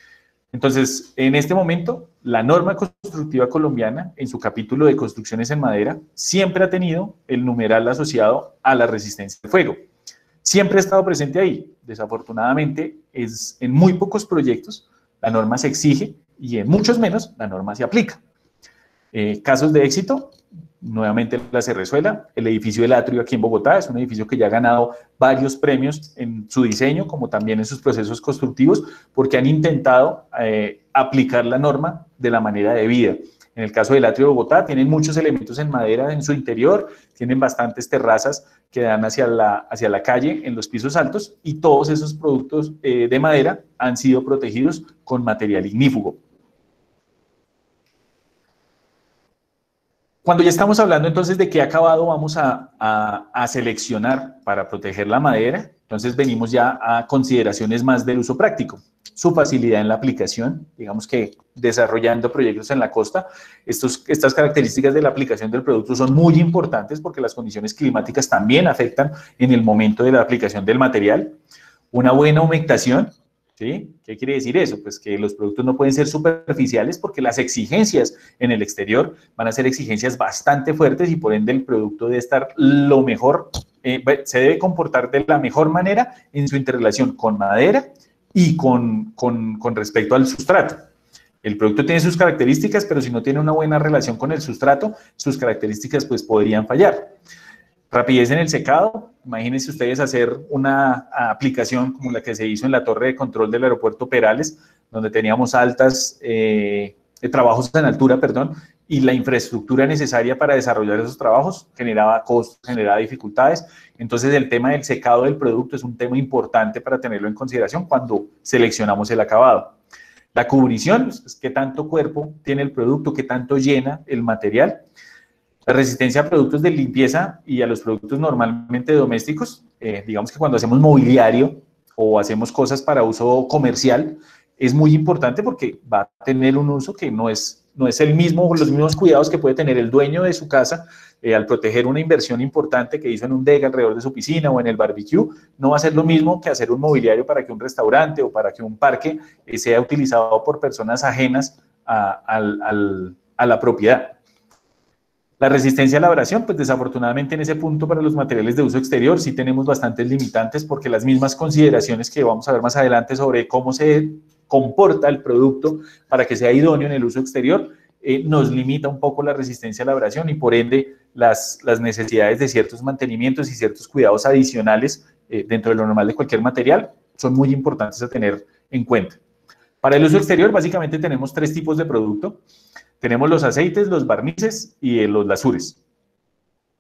Speaker 1: Entonces, en este momento, la norma constructiva colombiana, en su capítulo de construcciones en madera, siempre ha tenido el numeral asociado a la resistencia al fuego. Siempre ha estado presente ahí. Desafortunadamente, en muy pocos proyectos la norma se exige y en muchos menos la norma se aplica. Casos de éxito, nuevamente la Cerrezuela, el edificio del Atrio aquí en Bogotá, es un edificio que ya ha ganado varios premios en su diseño, como también en sus procesos constructivos, porque han intentado aplicar la norma de la manera debida. En el caso del Atrio de Bogotá, tienen muchos elementos en madera en su interior, tienen bastantes terrazas que dan hacia la calle en los pisos altos, y todos esos productos de madera han sido protegidos con material ignífugo. Cuando ya estamos hablando entonces de qué acabado vamos a seleccionar para proteger la madera, entonces venimos ya a consideraciones más del uso práctico. Su facilidad en la aplicación, digamos que desarrollando proyectos en la costa, estas características de la aplicación del producto son muy importantes porque las condiciones climáticas también afectan en el momento de la aplicación del material. Una buena humectación, ¿sí? ¿Qué quiere decir eso? Pues que los productos no pueden ser superficiales porque las exigencias en el exterior van a ser exigencias bastante fuertes y por ende el producto debe estar lo mejor, se debe comportar de la mejor manera en su interrelación con madera y con respecto al sustrato. El producto tiene sus características, pero si no tiene una buena relación con el sustrato, sus características pues podrían fallar. Rapidez en el secado, imagínense ustedes hacer una aplicación como la que se hizo en la torre de control del aeropuerto Perales, donde teníamos trabajos en altura, y la infraestructura necesaria para desarrollar esos trabajos generaba costos, generaba dificultades. Entonces el tema del secado del producto es un tema importante para tenerlo en consideración cuando seleccionamos el acabado. La cubrición, pues, qué tanto cuerpo tiene el producto, qué tanto llena el material. La resistencia a productos de limpieza y a los productos normalmente domésticos, digamos que cuando hacemos mobiliario o hacemos cosas para uso comercial, es muy importante porque va a tener un uso que no es los mismos cuidados que puede tener el dueño de su casa al proteger una inversión importante que hizo en un DEG alrededor de su piscina o en el barbecue. No va a ser lo mismo que hacer un mobiliario para que un restaurante o para que un parque sea utilizado por personas ajenas a la propiedad. La resistencia a la abrasión, pues desafortunadamente en ese punto para los materiales de uso exterior sí tenemos bastantes limitantes porque las mismas consideraciones que vamos a ver más adelante sobre cómo se comporta el producto para que sea idóneo en el uso exterior, nos limita un poco la resistencia a la abrasión y por ende las necesidades de ciertos mantenimientos y ciertos cuidados adicionales dentro de lo normal de cualquier material son muy importantes a tener en cuenta. Para el uso exterior básicamente tenemos tres tipos de producto. Tenemos los aceites, los barnices y los lasures.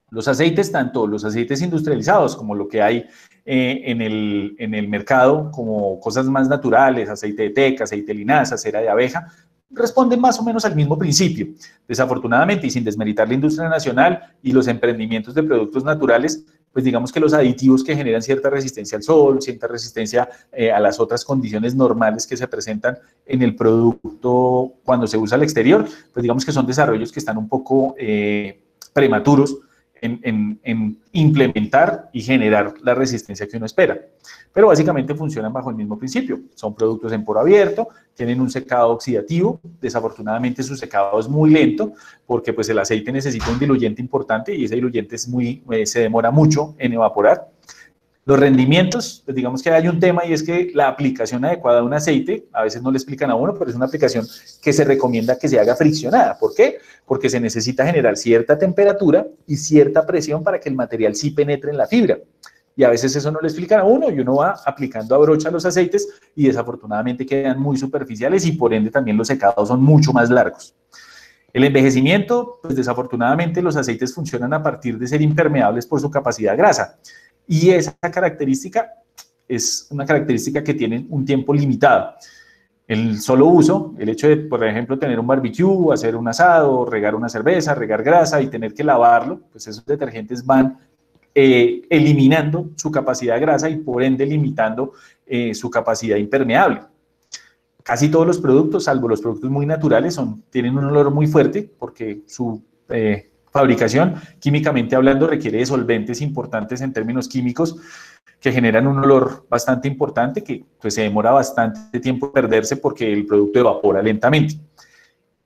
Speaker 1: Los aceites, tanto los aceites industrializados como lo que hay en el mercado, como cosas más naturales, aceite de teca, aceite de linaza, cera de abeja, responden más o menos al mismo principio. Desafortunadamente, y sin desmeritar la industria nacional y los emprendimientos de productos naturales, pues digamos que los aditivos que generan cierta resistencia al sol, cierta resistencia a las otras condiciones normales que se presentan en el producto cuando se usa al exterior, pues digamos que son desarrollos que están un poco prematuros en implementar y generar la resistencia que uno espera. Pero básicamente funcionan bajo el mismo principio. Son productos en poro abierto, tienen un secado oxidativo, desafortunadamente su secado es muy lento porque pues el aceite necesita un diluyente importante y ese diluyente se demora mucho en evaporar. Los rendimientos, pues digamos que hay un tema y es que la aplicación adecuada de un aceite, a veces no le explican a uno, pero es una aplicación que se recomienda que se haga friccionada. ¿Por qué? Porque se necesita generar cierta temperatura y cierta presión para que el material sí penetre en la fibra. Y a veces eso no le explican a uno y uno va aplicando a brocha los aceites y desafortunadamente quedan muy superficiales y por ende también los secados son mucho más largos. El envejecimiento, pues desafortunadamente los aceites funcionan a partir de ser impermeables por su capacidad grasa. Y esa característica es una característica que tiene un tiempo limitado. El solo uso, el hecho de, por ejemplo, tener un barbecue, hacer un asado, regar una cerveza, regar grasa y tener que lavarlo, pues esos detergentes van eliminando su capacidad grasa y por ende limitando su capacidad impermeable. Casi todos los productos, salvo los productos muy naturales, tienen un olor muy fuerte porque su fabricación, químicamente hablando, requiere de solventes importantes en términos químicos que generan un olor bastante importante que pues, se demora bastante tiempo en perderse porque el producto evapora lentamente.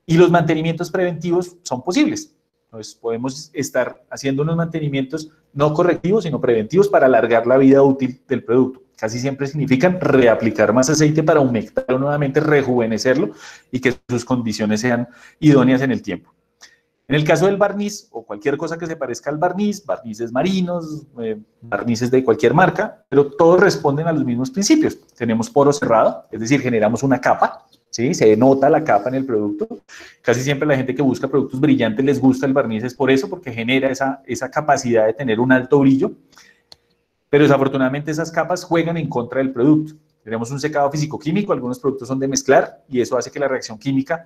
Speaker 1: Y los mantenimientos preventivos son posibles. Entonces, podemos estar haciendo unos mantenimientos no correctivos, sino preventivos para alargar la vida útil del producto. Casi siempre significan reaplicar más aceite para humectarlo nuevamente, rejuvenecerlo y que sus condiciones sean idóneas en el tiempo. En el caso del barniz o cualquier cosa que se parezca al barniz, barnices marinos, barnices de cualquier marca, pero todos responden a los mismos principios. Tenemos poro cerrado, es decir, generamos una capa, ¿sí? Se nota la capa en el producto. Casi siempre la gente que busca productos brillantes les gusta el barniz, es por eso, porque genera esa capacidad de tener un alto brillo, pero desafortunadamente esas capas juegan en contra del producto. Tenemos un secado físico-químico, algunos productos son de mezclar y eso hace que la reacción química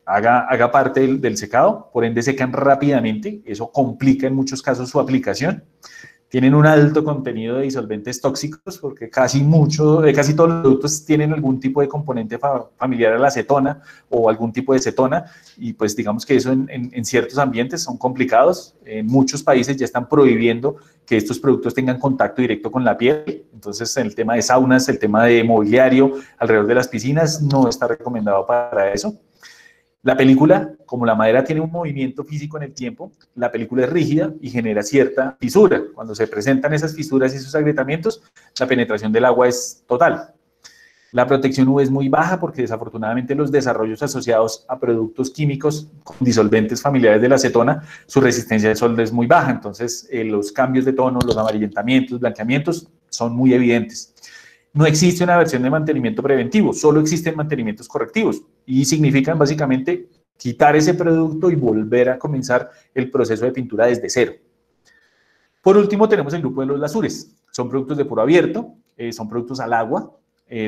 Speaker 1: haga parte del secado, por ende secan rápidamente, eso complica en muchos casos su aplicación. Tienen un alto contenido de disolventes tóxicos porque casi todos los productos tienen algún tipo de componente familiar a la acetona o algún tipo de cetona y pues digamos que eso en ciertos ambientes son complicados. En muchos países ya están prohibiendo que estos productos tengan contacto directo con la piel, entonces el tema de saunas, el tema de mobiliario alrededor de las piscinas no está recomendado para eso. La película, como la madera tiene un movimiento físico en el tiempo, la película es rígida y genera cierta fisura. Cuando se presentan esas fisuras y esos agrietamientos, la penetración del agua es total. La protección UV es muy baja porque desafortunadamente los desarrollos asociados a productos químicos con disolventes familiares de la acetona, su resistencia al sol es muy baja. Entonces, los cambios de tono, los amarillentamientos, blanqueamientos son muy evidentes. No existe una versión de mantenimiento preventivo, solo existen mantenimientos correctivos y significan básicamente quitar ese producto y volver a comenzar el proceso de pintura desde cero. Por último, tenemos el grupo de los lasures. Son productos de poro abierto, son productos al agua,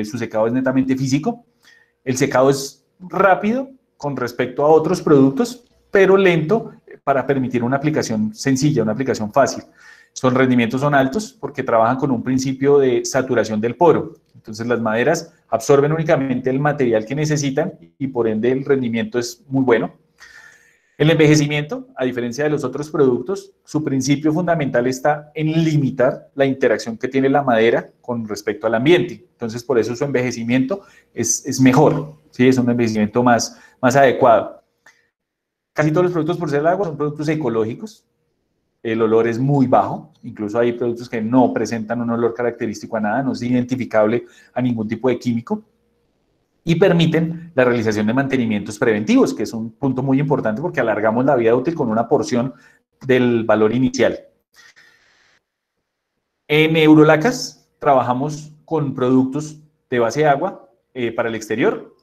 Speaker 1: su secado es netamente físico. El secado es rápido con respecto a otros productos, pero lento para permitir una aplicación sencilla, una aplicación fácil. Sus rendimientos son altos porque trabajan con un principio de saturación del poro. Entonces las maderas absorben únicamente el material que necesitan y por ende el rendimiento es muy bueno. El envejecimiento, a diferencia de los otros productos, su principio fundamental está en limitar la interacción que tiene la madera con respecto al ambiente. Entonces por eso su envejecimiento es mejor, ¿sí? Es un envejecimiento más adecuado. Casi todos los productos por ser el agua son productos ecológicos. El olor es muy bajo, incluso hay productos que no presentan un olor característico a nada, no es identificable a ningún tipo de químico, y permiten la realización de mantenimientos preventivos, que es un punto muy importante porque alargamos la vida útil con una porción del valor inicial. En Eurolacas trabajamos con productos de base de agua para el exterior,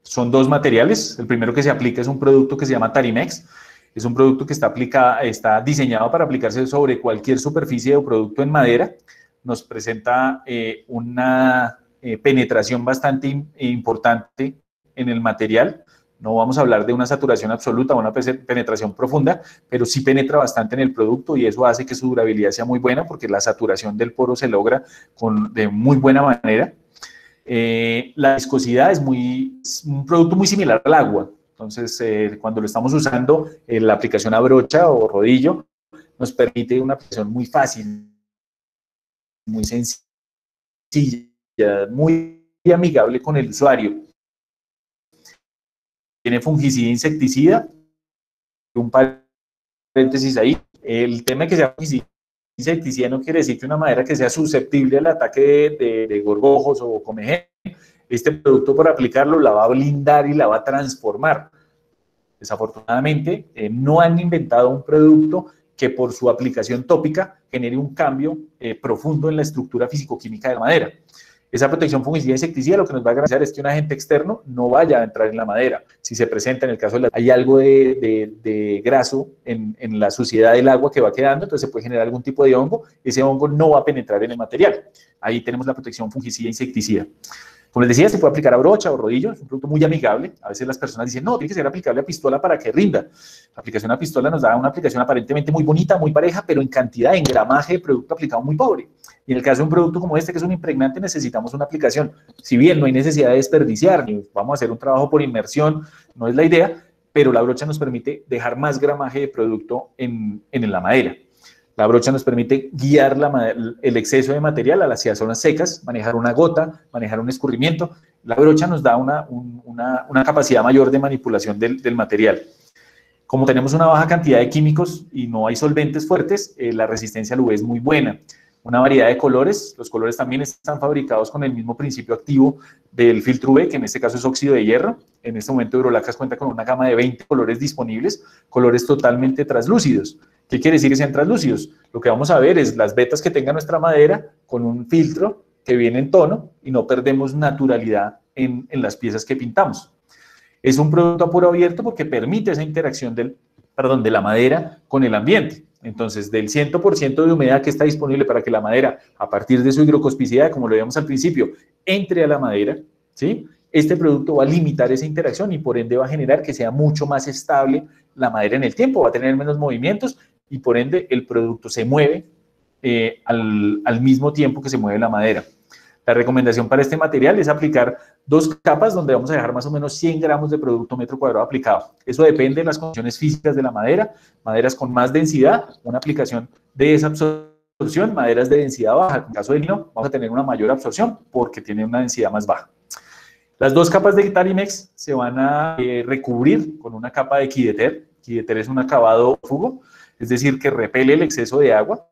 Speaker 1: son dos materiales, el primero que se aplica es un producto que se llama Tarimex. Es un producto que está diseñado para aplicarse sobre cualquier superficie o producto en madera. Nos presenta una penetración bastante importante en el material. No vamos a hablar de una saturación absoluta o una penetración profunda, pero sí penetra bastante en el producto y eso hace que su durabilidad sea muy buena porque la saturación del poro se logra de muy buena manera. La viscosidad es un producto muy similar al agua. Entonces, cuando lo estamos usando, la aplicación a brocha o rodillo nos permite una aplicación muy fácil, muy sencilla, muy amigable con el usuario. Tiene fungicida e insecticida, un paréntesis ahí. El tema de que sea fungicida e insecticida no quiere decir que una madera que sea susceptible al ataque de gorgojos o comején, este producto por aplicarlo la va a blindar y la va a transformar. Desafortunadamente, no han inventado un producto que por su aplicación tópica genere un cambio profundo en la estructura físico-química de la madera. Esa protección fungicida e insecticida lo que nos va a garantizar es que un agente externo no vaya a entrar en la madera. Si se presenta en el caso de hay algo de graso en la suciedad del agua que va quedando, entonces se puede generar algún tipo de hongo, ese hongo no va a penetrar en el material. Ahí tenemos la protección fungicida e insecticida. Como les decía, se puede aplicar a brocha o rodillo, es un producto muy amigable. A veces las personas dicen, no, tiene que ser aplicable a pistola para que rinda. La aplicación a pistola nos da una aplicación aparentemente muy bonita, muy pareja, pero en cantidad, en gramaje de producto aplicado muy pobre. Y en el caso de un producto como este, que es un impregnante, necesitamos una aplicación. Si bien no hay necesidad de desperdiciar, ni vamos a hacer un trabajo por inmersión, no es la idea, pero la brocha nos permite dejar más gramaje de producto en la madera. La brocha nos permite guiar el exceso de material hacia zonas secas, manejar una gota, manejar un escurrimiento. La brocha nos da una capacidad mayor de manipulación del material. Como tenemos una baja cantidad de químicos y no hay solventes fuertes, la resistencia al UV es muy buena. Una variedad de colores, los colores también están fabricados con el mismo principio activo del filtro UV, que en este caso es óxido de hierro. En este momento Eurolacas cuenta con una gama de 20 colores disponibles, colores totalmente translúcidos. ¿Qué quiere decir que sean translúcidos? Lo que vamos a ver es las vetas que tenga nuestra madera con un filtro que viene en tono y no perdemos naturalidad en las piezas que pintamos. Es un producto a poro abierto porque permite esa interacción de la madera con el ambiente. Entonces, del 100% de humedad que está disponible para que la madera, a partir de su higrocospicidad, como lo veíamos al principio, entre a la madera, ¿sí? Este producto va a limitar esa interacción y por ende va a generar que sea mucho más estable la madera en el tiempo, va a tener menos movimientos y por ende el producto se mueve al mismo tiempo que se mueve la madera. La recomendación para este material es aplicar 2 capas donde vamos a dejar más o menos 100 gramos de producto metro cuadrado aplicado. Eso depende de las condiciones físicas de la madera. Maderas con más densidad, una aplicación de esa absorción, maderas de densidad baja. En el caso del lino, vamos a tener una mayor absorción porque tiene una densidad más baja. Las 2 capas de Tarimex se van a recubrir con una capa de Quideter. Quideter es un acabado fugo, es decir, que repele el exceso de agua.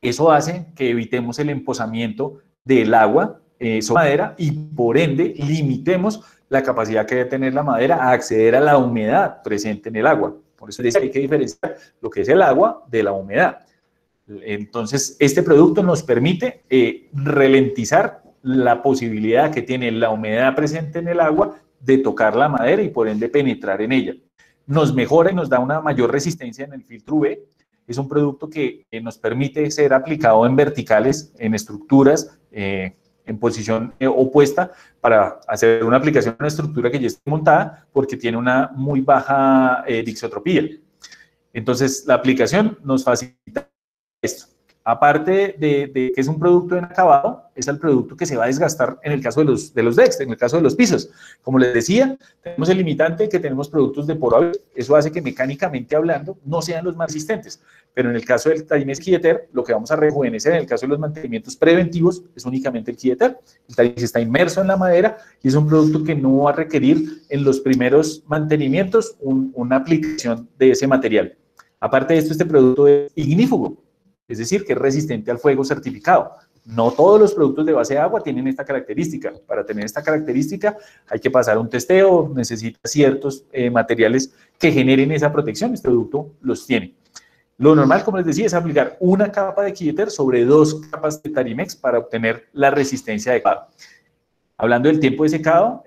Speaker 1: Eso hace que evitemos el emposamiento del agua sobre la madera y por ende limitemos la capacidad que debe tener la madera a acceder a la humedad presente en el agua. Por eso hay que diferenciar lo que es el agua de la humedad. Entonces, este producto nos permite ralentizar la posibilidad que tiene la humedad presente en el agua de tocar la madera y por ende penetrar en ella. Nos mejora y nos da una mayor resistencia en el filtro UV. Es un producto que nos permite ser aplicado en verticales, en estructuras, en posición opuesta para hacer una aplicación en una estructura que ya esté montada porque tiene una muy baja disotropía. Entonces, la aplicación nos facilita esto. Aparte de que es un producto en acabado, es el producto que se va a desgastar en el caso de los decks, en el caso de los pisos. Como les decía, tenemos el limitante que tenemos productos de poro abierto. Eso hace que mecánicamente hablando no sean los más resistentes. Pero en el caso del Tarimex Quideter, lo que vamos a rejuvenecer en el caso de los mantenimientos preventivos es únicamente el Quideter. El Tarimex está inmerso en la madera y es un producto que no va a requerir en los primeros mantenimientos una aplicación de ese material. Aparte de esto, este producto es ignífugo. Es decir, que es resistente al fuego certificado. No todos los productos de base de agua tienen esta característica. Para tener esta característica hay que pasar un testeo, necesita ciertos materiales que generen esa protección. Este producto los tiene. Lo normal, como les decía, es aplicar una capa de Quideter sobre 2 capas de Tarimex para obtener la resistencia adecuada. Hablando del tiempo de secado,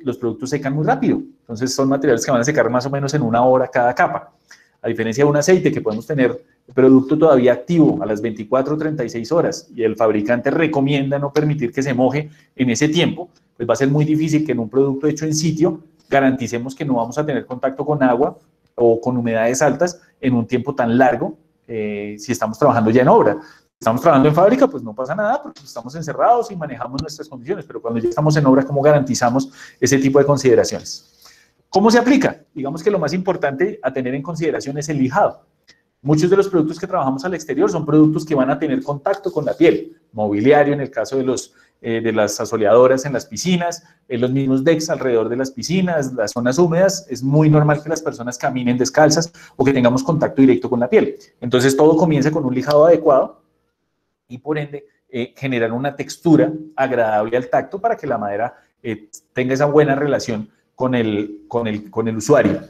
Speaker 1: los productos secan muy rápido. Entonces son materiales que van a secar más o menos en 1 hora cada capa. A diferencia de un aceite que podemos tener el producto todavía activo a las 24 o 36 horas y el fabricante recomienda no permitir que se moje en ese tiempo, pues va a ser muy difícil que en un producto hecho en sitio garanticemos que no vamos a tener contacto con agua o con humedades altas en un tiempo tan largo si estamos trabajando ya en obra. Si estamos trabajando en fábrica, pues no pasa nada porque estamos encerrados y manejamos nuestras condiciones, pero cuando ya estamos en obra, ¿cómo garantizamos ese tipo de consideraciones? ¿Cómo se aplica? Digamos que lo más importante a tener en consideración es el lijado. Muchos de los productos que trabajamos al exterior son productos que van a tener contacto con la piel. Mobiliario, en el caso de las asoleadoras en las piscinas, los mismos decks alrededor de las piscinas, las zonas húmedas, es muy normal que las personas caminen descalzas o que tengamos contacto directo con la piel. Entonces, todo comienza con un lijado adecuado y, por ende, generar una textura agradable al tacto para que la madera tenga esa buena relación con el usuario.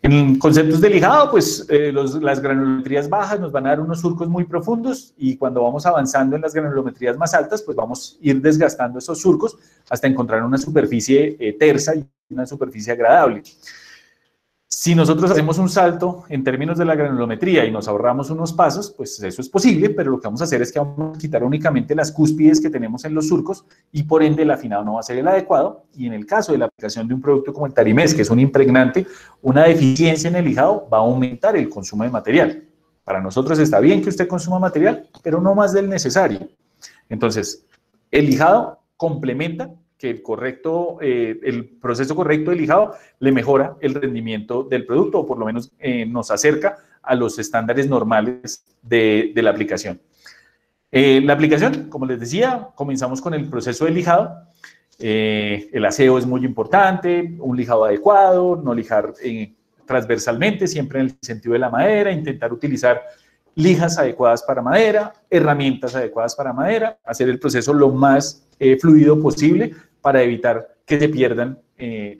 Speaker 1: En conceptos de lijado, pues las granulometrías bajas nos van a dar unos surcos muy profundos y cuando vamos avanzando en las granulometrías más altas, pues vamos a ir desgastando esos surcos hasta encontrar una superficie tersa y una superficie agradable. Si nosotros hacemos un salto en términos de la granulometría y nos ahorramos unos pasos, pues eso es posible, pero lo que vamos a hacer es que vamos a quitar únicamente las cúspides que tenemos en los surcos y por ende el afinado no va a ser el adecuado. Y en el caso de la aplicación de un producto como el Tarimés, que es un impregnante, una deficiencia en el lijado va a aumentar el consumo de material. Para nosotros está bien que usted consuma material, pero no más del necesario. Entonces, el lijado complementa que el proceso correcto de lijado le mejora el rendimiento del producto o por lo menos nos acerca a los estándares normales de la aplicación. La aplicación, como les decía, comenzamos con el proceso de lijado. El aseo es muy importante, un lijado adecuado, no lijar transversalmente, siempre en el sentido de la madera, intentar utilizar lijas adecuadas para madera, herramientas adecuadas para madera, hacer el proceso lo más fluido posible para evitar que se pierdan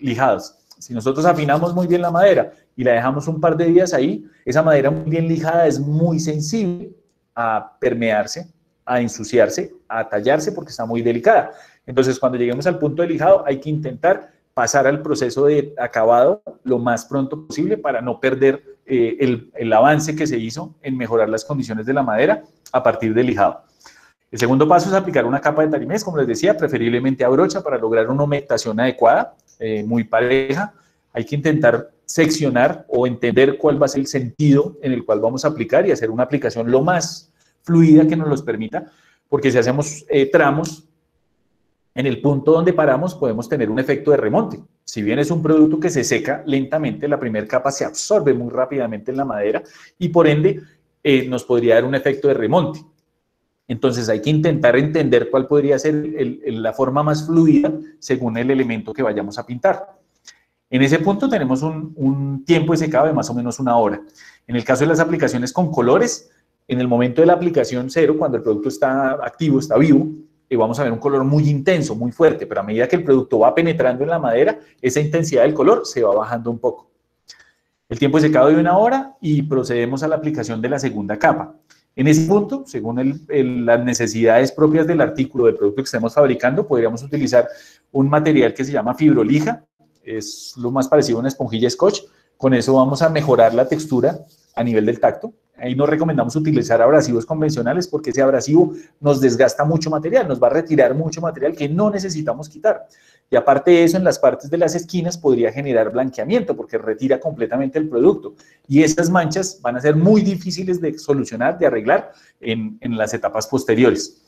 Speaker 1: lijados. Si nosotros afinamos muy bien la madera y la dejamos un par de días ahí, esa madera muy bien lijada es muy sensible a permearse, a ensuciarse, a tallarse porque está muy delicada. Entonces, cuando lleguemos al punto de lijado, hay que intentar pasar al proceso de acabado lo más pronto posible para no perder el avance que se hizo en mejorar las condiciones de la madera a partir del lijado. El segundo paso es aplicar una capa de Tarimés, como les decía, preferiblemente a brocha para lograr una humectación adecuada, muy pareja. Hay que intentar seccionar o entender cuál va a ser el sentido en el cual vamos a aplicar y hacer una aplicación lo más fluida que nos los permita, porque si hacemos tramos, en el punto donde paramos podemos tener un efecto de remonte. Si bien es un producto que se seca lentamente, la primera capa se absorbe muy rápidamente en la madera y por ende nos podría dar un efecto de remonte. Entonces hay que intentar entender cuál podría ser la forma más fluida según el elemento que vayamos a pintar. En ese punto tenemos un tiempo de secado de más o menos 1 hora. En el caso de las aplicaciones con colores, en el momento de la aplicación cero, cuando el producto está activo, está vivo, vamos a ver un color muy intenso, muy fuerte, pero a medida que el producto va penetrando en la madera, esa intensidad del color se va bajando un poco. El tiempo de secado de 1 hora y procedemos a la aplicación de la segunda capa. En ese punto, según las necesidades propias del artículo, del producto que estemos fabricando, podríamos utilizar un material que se llama fibrolija, es lo más parecido a una esponjilla Scotch. Con eso vamos a mejorar la textura a nivel del tacto. Ahí no recomendamos utilizar abrasivos convencionales porque ese abrasivo nos desgasta mucho material, nos va a retirar mucho material que no necesitamos quitar. Y aparte de eso, en las partes de las esquinas podría generar blanqueamiento porque retira completamente el producto. Y esas manchas van a ser muy difíciles de solucionar, de arreglar en las etapas posteriores.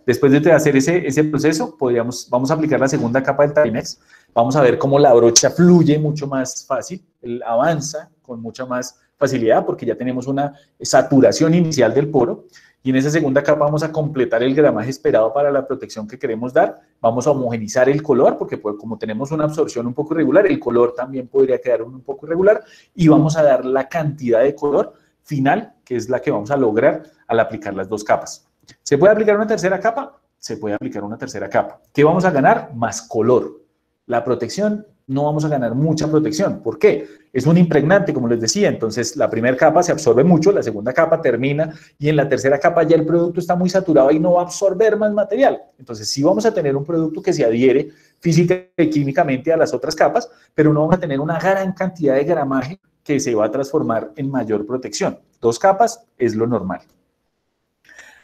Speaker 1: Después de hacer ese proceso, vamos a aplicar la segunda capa del Tarimex. Vamos a ver cómo la brocha fluye mucho más fácil, avanza con mucha más facilidad porque ya tenemos una saturación inicial del poro. Y en esa segunda capa vamos a completar el gramaje esperado para la protección que queremos dar. Vamos a homogenizar el color porque pues, como tenemos una absorción un poco irregular, el color también podría quedar un poco irregular. Y vamos a dar la cantidad de color final, que es la que vamos a lograr al aplicar las 2 capas. ¿Se puede aplicar una tercera capa? Se puede aplicar una tercera capa. ¿Qué vamos a ganar? Más color. La protección, no vamos a ganar mucha protección. ¿Por qué? Es un impregnante, como les decía, entonces la primera capa se absorbe mucho, la segunda capa termina y en la tercera capa ya el producto está muy saturado y no va a absorber más material. Entonces sí vamos a tener un producto que se adhiere física y químicamente a las otras capas, pero no vamos a tener una gran cantidad de gramaje que se va a transformar en mayor protección. 2 capas es lo normal.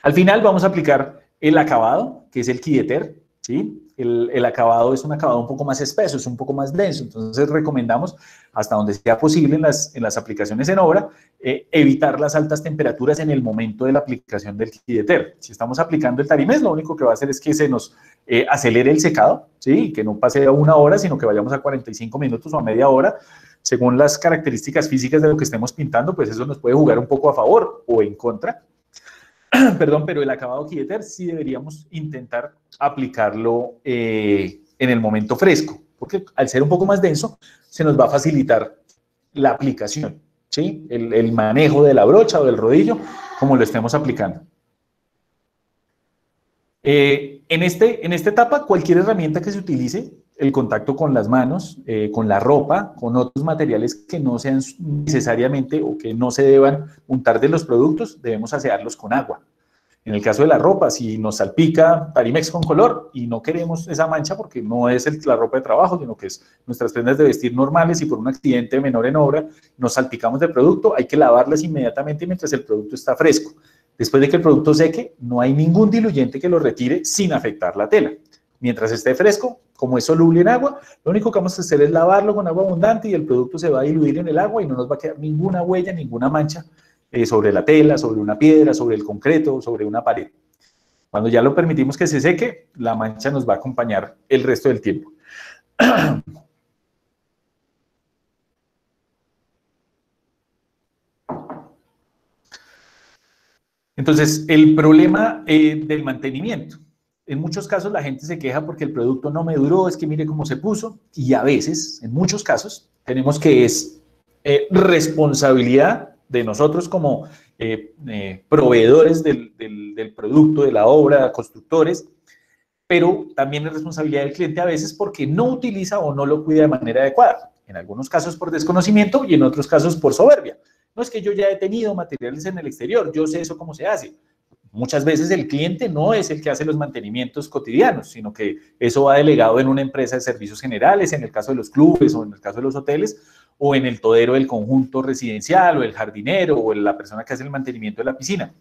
Speaker 1: Al final vamos a aplicar el acabado, que es el Quilleter. ¿sí? El acabado es un acabado un poco más espeso, es un poco más denso, entonces recomendamos, hasta donde sea posible en las aplicaciones en obra, evitar las altas temperaturas en el momento de la aplicación del Quideter. Si estamos aplicando el Tarimés, lo único que va a hacer es que se nos acelere el secado, ¿sí? Que no pase a 1 hora, sino que vayamos a 45 minutos o a media hora, según las características físicas de lo que estemos pintando, pues eso nos puede jugar un poco a favor o en contra. Perdón, pero el acabado Quideter sí deberíamos intentar aplicarlo en el momento fresco, porque al ser un poco más denso, se nos va a facilitar la aplicación, ¿sí? El manejo de la brocha o del rodillo, como lo estemos aplicando. En esta etapa, cualquier herramienta que se utilice, el contacto con las manos, con la ropa, con otros materiales que no sean necesariamente o que no se deban untar de los productos, debemos asearlos con agua. En el caso de la ropa, si nos salpica Tarimex con color y no queremos esa mancha porque no es la ropa de trabajo, sino que es nuestras prendas de vestir normales y por un accidente menor en obra nos salpicamos de producto, hay que lavarlas inmediatamente mientras el producto está fresco. Después de que el producto seque, no hay ningún diluyente que lo retire sin afectar la tela. Mientras esté fresco, como es soluble en agua, lo único que vamos a hacer es lavarlo con agua abundante y el producto se va a diluir en el agua y no nos va a quedar ninguna huella, ninguna mancha sobre la tela, sobre una piedra, sobre el concreto, sobre una pared. Cuando ya lo permitimos que se seque, la mancha nos va a acompañar el resto del tiempo. Entonces, el problema del mantenimiento. En muchos casos la gente se queja porque el producto no me duró, es que mire cómo se puso, y a veces, en muchos casos, tenemos que es responsabilidad de nosotros como proveedores del producto, de la obra, constructores, pero también es responsabilidad del cliente a veces porque no utiliza o no lo cuida de manera adecuada. En algunos casos por desconocimiento y en otros casos por soberbia. No es que yo ya he tenido materiales en el exterior, yo sé eso cómo se hace. Muchas veces el cliente no es el que hace los mantenimientos cotidianos, sino que eso va delegado en una empresa de servicios generales, en el caso de los clubes o en el caso de los hoteles, o en el todero del conjunto residencial, o el jardinero, o la persona que hace el mantenimiento de la piscina.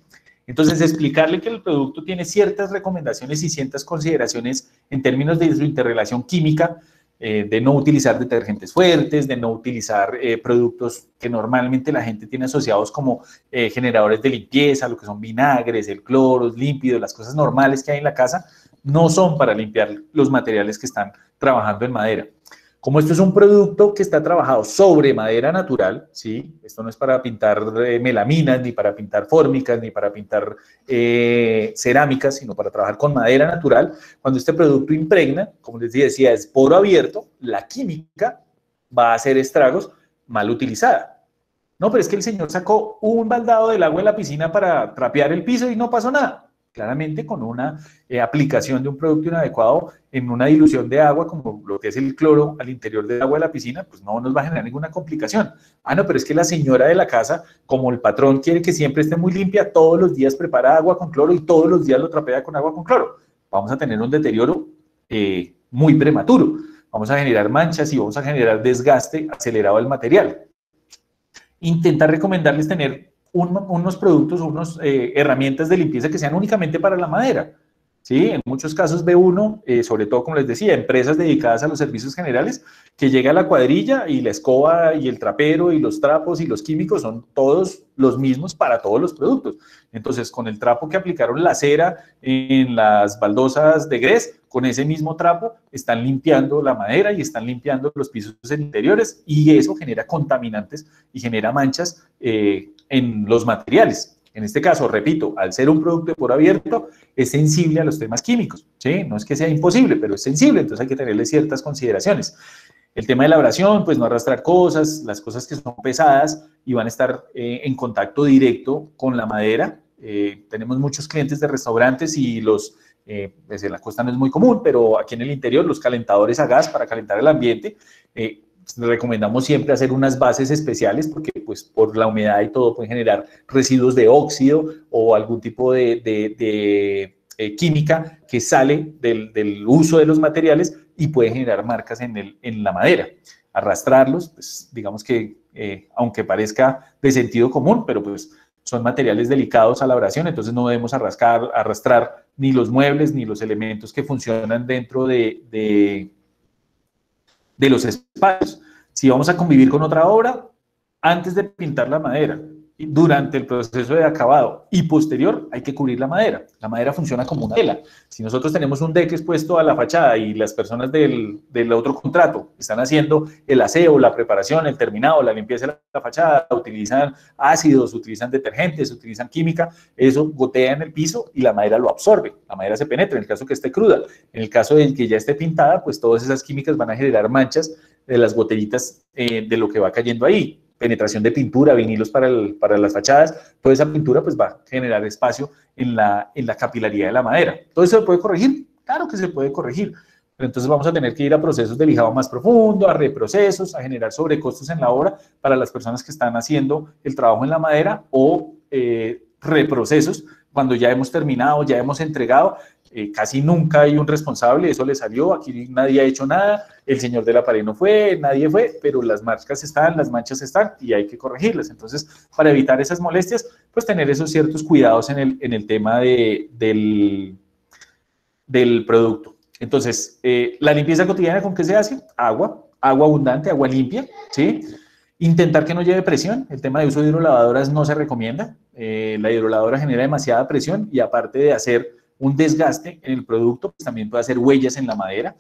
Speaker 1: Entonces, explicarle que el producto tiene ciertas recomendaciones y ciertas consideraciones en términos de su interrelación química, de no utilizar detergentes fuertes, de no utilizar productos que normalmente la gente tiene asociados como generadores de limpieza, lo que son vinagres, el cloro, límpidos, las cosas normales que hay en la casa, no son para limpiar los materiales que están trabajando en madera. Como esto es un producto que está trabajado sobre madera natural, ¿sí? Esto no es para pintar melaminas, ni para pintar fórmicas, ni para pintar cerámicas, sino para trabajar con madera natural. Cuando este producto impregna, como les decía, es poro abierto, la química va a hacer estragos mal utilizada. No, pero es que el señor sacó un baldado del agua en la piscina para trapear el piso y no pasó nada. Claramente con una aplicación de un producto inadecuado en una dilución de agua, como lo que es el cloro al interior del agua de la piscina, pues no nos va a generar ninguna complicación. Ah, no, pero es que la señora de la casa, como el patrón quiere que siempre esté muy limpia, todos los días prepara agua con cloro y todos los días lo trapea con agua con cloro. Vamos a tener un deterioro muy prematuro. Vamos a generar manchas y vamos a generar desgaste acelerado del material. Intentar recomendarles tener unos productos o unas herramientas de limpieza que sean únicamente para la madera. ¿Sí? En muchos casos ve uno, sobre todo, como les decía, empresas dedicadas a los servicios generales, que llega a la cuadrilla y la escoba y el trapero y los trapos y los químicos son todos los mismos para todos los productos. Entonces, con el trapo que aplicaron la cera en las baldosas de grés, con ese mismo trapo están limpiando la madera y están limpiando los pisos interiores y eso genera contaminantes y genera manchas en los materiales. En este caso, repito, al ser un producto de poro abierto, es sensible a los temas químicos, ¿sí? No es que sea imposible, pero es sensible, entonces hay que tenerle ciertas consideraciones. El tema de la abrasión, pues no arrastrar cosas, las cosas que son pesadas y van a estar en contacto directo con la madera. Tenemos muchos clientes de restaurantes y pues en la costa no es muy común, pero aquí en el interior los calentadores a gas para calentar el ambiente, recomendamos siempre hacer unas bases especiales porque pues por la humedad y todo pueden generar residuos de óxido o algún tipo de química que sale del uso de los materiales y puede generar marcas en la madera. Arrastrarlos, pues digamos que aunque parezca de sentido común, pero pues son materiales delicados a la abrasión, entonces no debemos arrastrar ni los muebles, ni los elementos que funcionan dentro de los espacios. Si vamos a convivir con otra obra, antes de pintar la madera, durante el proceso de acabado y posterior, hay que cubrir la madera. La madera funciona como una tela. Si nosotros tenemos un deck expuesto a la fachada y las personas del otro contrato están haciendo el aseo, la preparación, el terminado, la limpieza de la fachada, utilizan ácidos, utilizan detergentes, utilizan química, eso gotea en el piso y la madera lo absorbe. La madera se penetra en el caso que esté cruda. En el caso de que ya esté pintada, pues todas esas químicas van a generar manchas de las goteritas de lo que va cayendo ahí. Penetración de pintura, vinilos para las fachadas, toda esa pintura pues va a generar espacio en la capilaridad de la madera. ¿Todo eso se puede corregir? Claro que se puede corregir, pero entonces vamos a tener que ir a procesos de lijado más profundo, a reprocesos, a generar sobrecostos en la obra para las personas que están haciendo el trabajo en la madera o reprocesos cuando ya hemos terminado, ya hemos entregado. Casi nunca hay un responsable, eso le salió, aquí nadie ha hecho nada, el señor de la pared no fue, nadie fue, pero las marcas están, las manchas están y hay que corregirlas. Entonces, para evitar esas molestias, pues tener esos ciertos cuidados en el tema del producto. Entonces, la limpieza cotidiana, ¿con qué se hace? Agua abundante, agua limpia, ¿sí? Intentar que no lleve presión, el tema de uso de hidrolavadoras no se recomienda, la hidrolavadora genera demasiada presión y aparte de hacer un desgaste en el producto, pues también puede hacer huellas en la madera.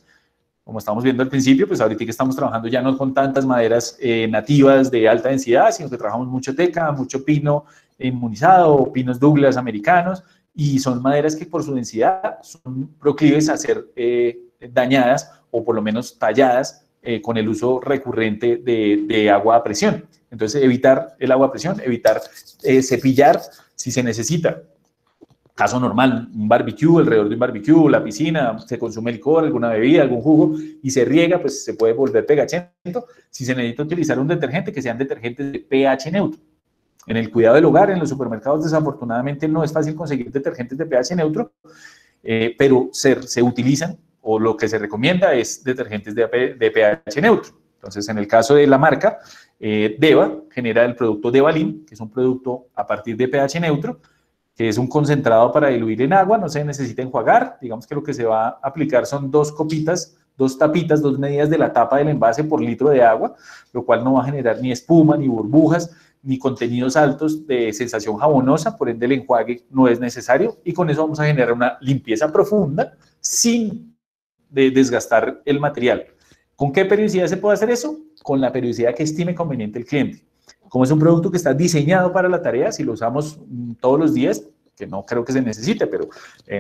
Speaker 1: Como estamos viendo al principio, pues ahorita que estamos trabajando ya no con tantas maderas nativas de alta densidad, sino que trabajamos mucho teca, mucho pino inmunizado, pinos Douglas americanos, y son maderas que por su densidad son proclives a ser dañadas o por lo menos talladas con el uso recurrente de agua a presión. Entonces, evitar el agua a presión, evitar cepillar si se necesita. Caso normal, un barbecue, alrededor de un barbecue, la piscina, se consume licor, alguna bebida, algún jugo y se riega, pues se puede volver pegachento. Si se necesita utilizar un detergente, que sean detergentes de pH neutro. En el cuidado del hogar, en los supermercados, desafortunadamente no es fácil conseguir detergentes de pH neutro, pero se utilizan, o lo que se recomienda es detergentes de pH neutro. Entonces, en el caso de la marca, Deva genera el producto Devalin, que es un producto a partir de pH neutro, que es un concentrado para diluir en agua, no se necesita enjuagar, digamos que lo que se va a aplicar son 2 copitas, 2 tapitas, 2 medidas de la tapa del envase por litro de agua, lo cual no va a generar ni espuma, ni burbujas, ni contenidos altos de sensación jabonosa, por ende el enjuague no es necesario, y con eso vamos a generar una limpieza profunda sin desgastar el material. ¿Con qué periodicidad se puede hacer eso? Con la periodicidad que estime conveniente el cliente. Como es un producto que está diseñado para la tarea, si lo usamos todos los días, que no creo que se necesite, pero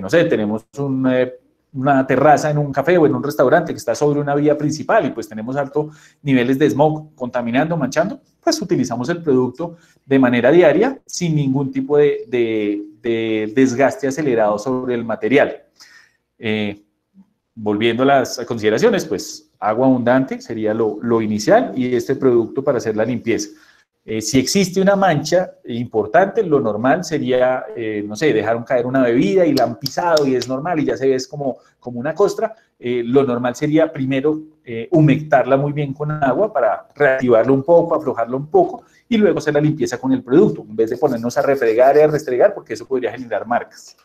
Speaker 1: no sé, tenemos una terraza en un café o en un restaurante que está sobre una vía principal y pues tenemos altos niveles de smog contaminando, manchando, pues utilizamos el producto de manera diaria sin ningún tipo de desgaste acelerado sobre el material. Volviendo a las consideraciones, pues agua abundante sería lo inicial y este producto para hacer la limpieza. Si existe una mancha importante, lo normal sería, no sé, dejaron caer una bebida y la han pisado y es normal y ya se ve como una costra. Lo normal sería primero humectarla muy bien con agua para reactivarlo un poco, aflojarlo un poco y luego hacer la limpieza con el producto, en vez de ponernos a refregar y a restregar, porque eso podría generar marcas.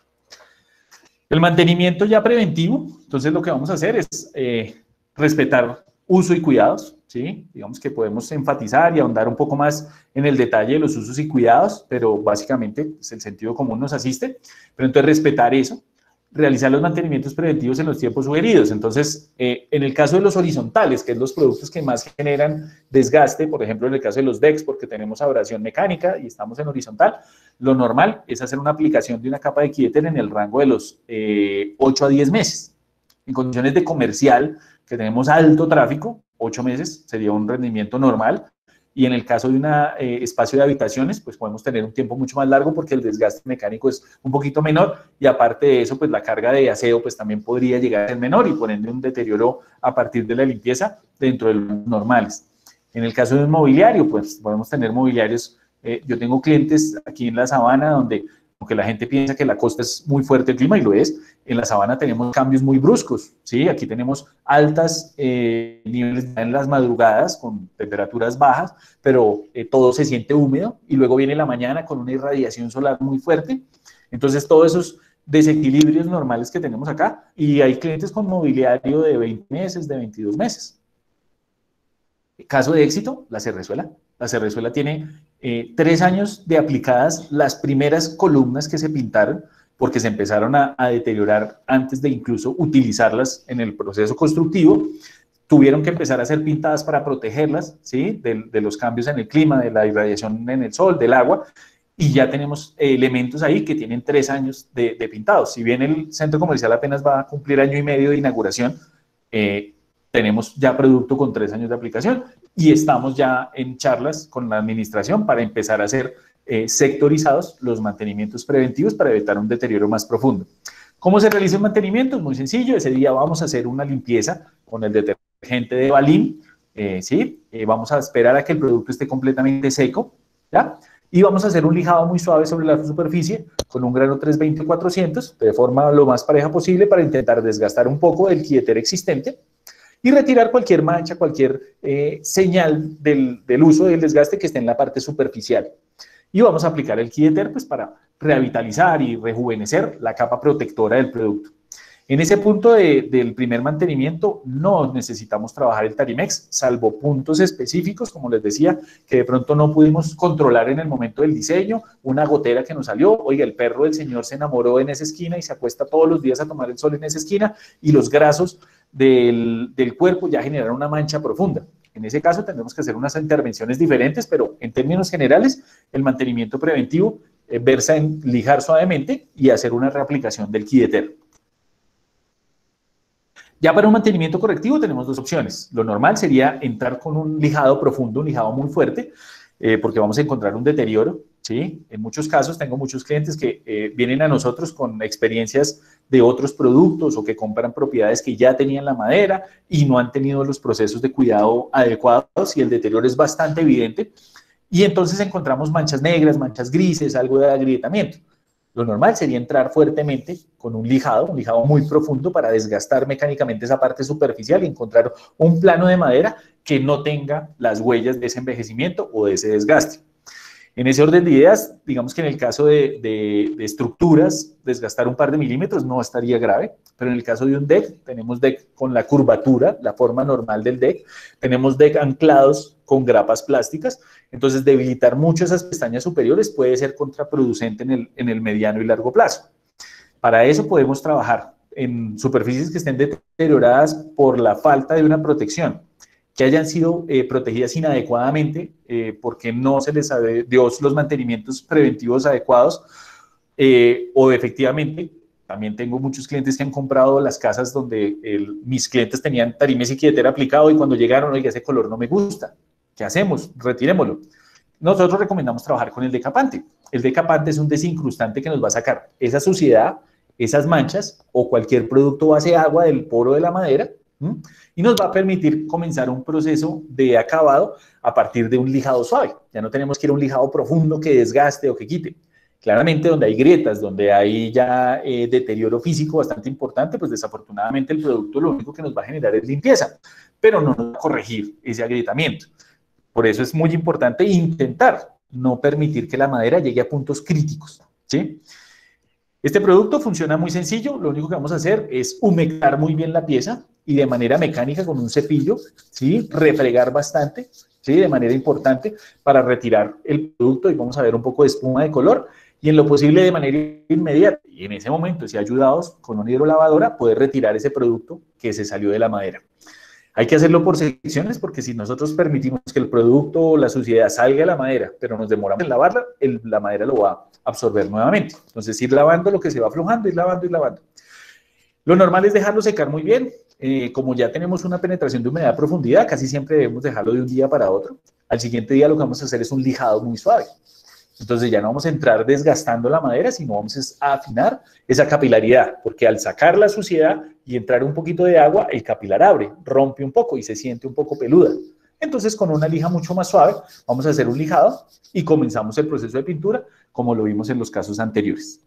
Speaker 1: El mantenimiento ya preventivo, entonces lo que vamos a hacer es respetar uso y cuidados, ¿sí? Digamos que podemos enfatizar y ahondar un poco más en el detalle de los usos y cuidados, pero básicamente pues, el sentido común nos asiste, pero entonces respetar eso, realizar los mantenimientos preventivos en los tiempos sugeridos. Entonces, en el caso de los horizontales, que es los productos que más generan desgaste, por ejemplo, en el caso de los decks, porque tenemos abrasión mecánica y estamos en horizontal, lo normal es hacer una aplicación de una capa de quieter en el rango de los 8 a 10 meses. En condiciones de comercial, que tenemos alto tráfico, 8 meses sería un rendimiento normal, y en el caso de un espacio de habitaciones, pues podemos tener un tiempo mucho más largo porque el desgaste mecánico es un poquito menor, y aparte de eso, pues la carga de aseo pues también podría llegar a ser menor y por ende un deterioro a partir de la limpieza dentro de los normales. En el caso de un mobiliario, pues podemos tener mobiliarios, yo tengo clientes aquí en la Sabana donde, aunque la gente piensa que la costa es muy fuerte el clima, y lo es, en la Sabana tenemos cambios muy bruscos, ¿sí? Aquí tenemos altas niveles en las madrugadas con temperaturas bajas, pero todo se siente húmedo y luego viene la mañana con una irradiación solar muy fuerte. Entonces, todos esos desequilibrios normales que tenemos acá, y hay clientes con mobiliario de 20 meses, de 22 meses. Caso de éxito, la Cerrezuela. La Cerrezuela tiene 3 años de aplicadas las primeras columnas que se pintaron, porque se empezaron a deteriorar antes de incluso utilizarlas en el proceso constructivo. Tuvieron que empezar a ser pintadas para protegerlas, ¿sí? De los cambios en el clima, de la irradiación en el sol, del agua, y ya tenemos elementos ahí que tienen 3 años de pintados. Si bien el centro comercial apenas va a cumplir 1 año y medio de inauguración, tenemos ya producto con 3 años de aplicación y estamos ya en charlas con la administración para empezar a hacer sectorizados los mantenimientos preventivos para evitar un deterioro más profundo. ¿Cómo se realiza el mantenimiento? Es muy sencillo. Ese día vamos a hacer una limpieza con el detergente de Balín, ¿sí? Vamos a esperar a que el producto esté completamente seco, ¿ya? Y vamos a hacer un lijado muy suave sobre la superficie con un grano 320-400 de forma lo más pareja posible para intentar desgastar un poco del quieter existente y retirar cualquier mancha, cualquier señal del uso del desgaste que esté en la parte superficial. Y vamos a aplicar el quieter pues, para revitalizar y rejuvenecer la capa protectora del producto. En ese punto del primer mantenimiento no necesitamos trabajar el Tarimex, salvo puntos específicos, como les decía, que de pronto no pudimos controlar en el momento del diseño, una gotera que nos salió, oiga, el perro del señor se enamoró en esa esquina y se acuesta todos los días a tomar el sol en esa esquina y los grasos del cuerpo ya generaron una mancha profunda. En ese caso tendremos que hacer unas intervenciones diferentes, pero en términos generales, el mantenimiento preventivo versa en lijar suavemente y hacer una reaplicación del quieter. Ya para un mantenimiento correctivo tenemos 2 opciones. Lo normal sería entrar con un lijado profundo, un lijado muy fuerte, porque vamos a encontrar un deterioro, ¿sí? En muchos casos tengo muchos clientes que vienen a nosotros con experiencias de otros productos o que compran propiedades que ya tenían la madera y no han tenido los procesos de cuidado adecuados y el deterioro es bastante evidente. Y entonces encontramos manchas negras, manchas grises, algo de agrietamiento. Lo normal sería entrar fuertemente con un lijado muy profundo para desgastar mecánicamente esa parte superficial y encontrar un plano de madera que no tenga las huellas de ese envejecimiento o de ese desgaste. En ese orden de ideas, digamos que en el caso de estructuras, desgastar un par de milímetros no estaría grave, pero en el caso de un deck, tenemos deck con la curvatura, la forma normal del deck, tenemos deck anclados con grapas plásticas, entonces debilitar mucho esas pestañas superiores puede ser contraproducente en el mediano y largo plazo. Para eso podemos trabajar en superficies que estén deterioradas por la falta de una protección, que hayan sido protegidas inadecuadamente porque no se les dio los mantenimientos preventivos adecuados o efectivamente, también tengo muchos clientes que han comprado las casas donde mis clientes tenían Tarimex y quieter aplicado y cuando llegaron, oiga, ese color no me gusta. ¿Qué hacemos? Retirémoslo. Nosotros recomendamos trabajar con el decapante. El decapante es un desincrustante que nos va a sacar esa suciedad, esas manchas o cualquier producto base agua del poro de la madera y nos va a permitir comenzar un proceso de acabado a partir de un lijado suave. Ya no tenemos que ir a un lijado profundo que desgaste o que quite. Claramente donde hay grietas, donde hay ya deterioro físico bastante importante, pues desafortunadamente el producto lo único que nos va a generar es limpieza, pero no nos va a corregir ese agrietamiento. Por eso es muy importante intentar no permitir que la madera llegue a puntos críticos, ¿sí? Este producto funciona muy sencillo, lo único que vamos a hacer es humectar muy bien la pieza y de manera mecánica con un cepillo, ¿sí? Refregar bastante, ¿sí? De manera importante para retirar el producto y vamos a ver un poco de espuma de color y en lo posible de manera inmediata y en ese momento, si ayudados con una hidrolavadora, poder retirar ese producto que se salió de la madera. Hay que hacerlo por secciones porque si nosotros permitimos que el producto o la suciedad salga de la madera, pero nos demoramos en lavarla, la madera lo va a absorber nuevamente. Entonces, ir lavando lo que se va aflojando, ir lavando y lavando. Lo normal es dejarlo secar muy bien. Como ya tenemos una penetración de humedad a profundidad, casi siempre debemos dejarlo de un día para otro. Al siguiente día lo que vamos a hacer es un lijado muy suave. Entonces ya no vamos a entrar desgastando la madera, sino vamos a afinar esa capilaridad, porque al sacar la suciedad y entrar un poquito de agua, el capilar abre, rompe un poco y se siente un poco peluda. Entonces con una lija mucho más suave vamos a hacer un lijado y comenzamos el proceso de pintura como lo vimos en los casos anteriores.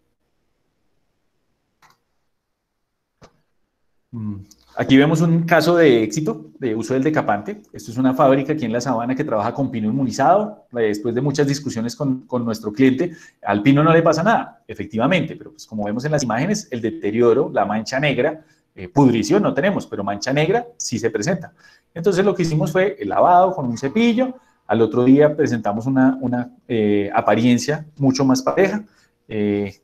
Speaker 1: Aquí vemos un caso de éxito de uso del decapante. Esto es una fábrica aquí en La Sabana que trabaja con pino inmunizado. Después de muchas discusiones con nuestro cliente, al pino no le pasa nada, efectivamente, pero pues como vemos en las imágenes, el deterioro, la mancha negra, pudrición no tenemos, pero mancha negra sí se presenta. Entonces lo que hicimos fue el lavado con un cepillo. Al otro día presentamos una apariencia mucho más pareja.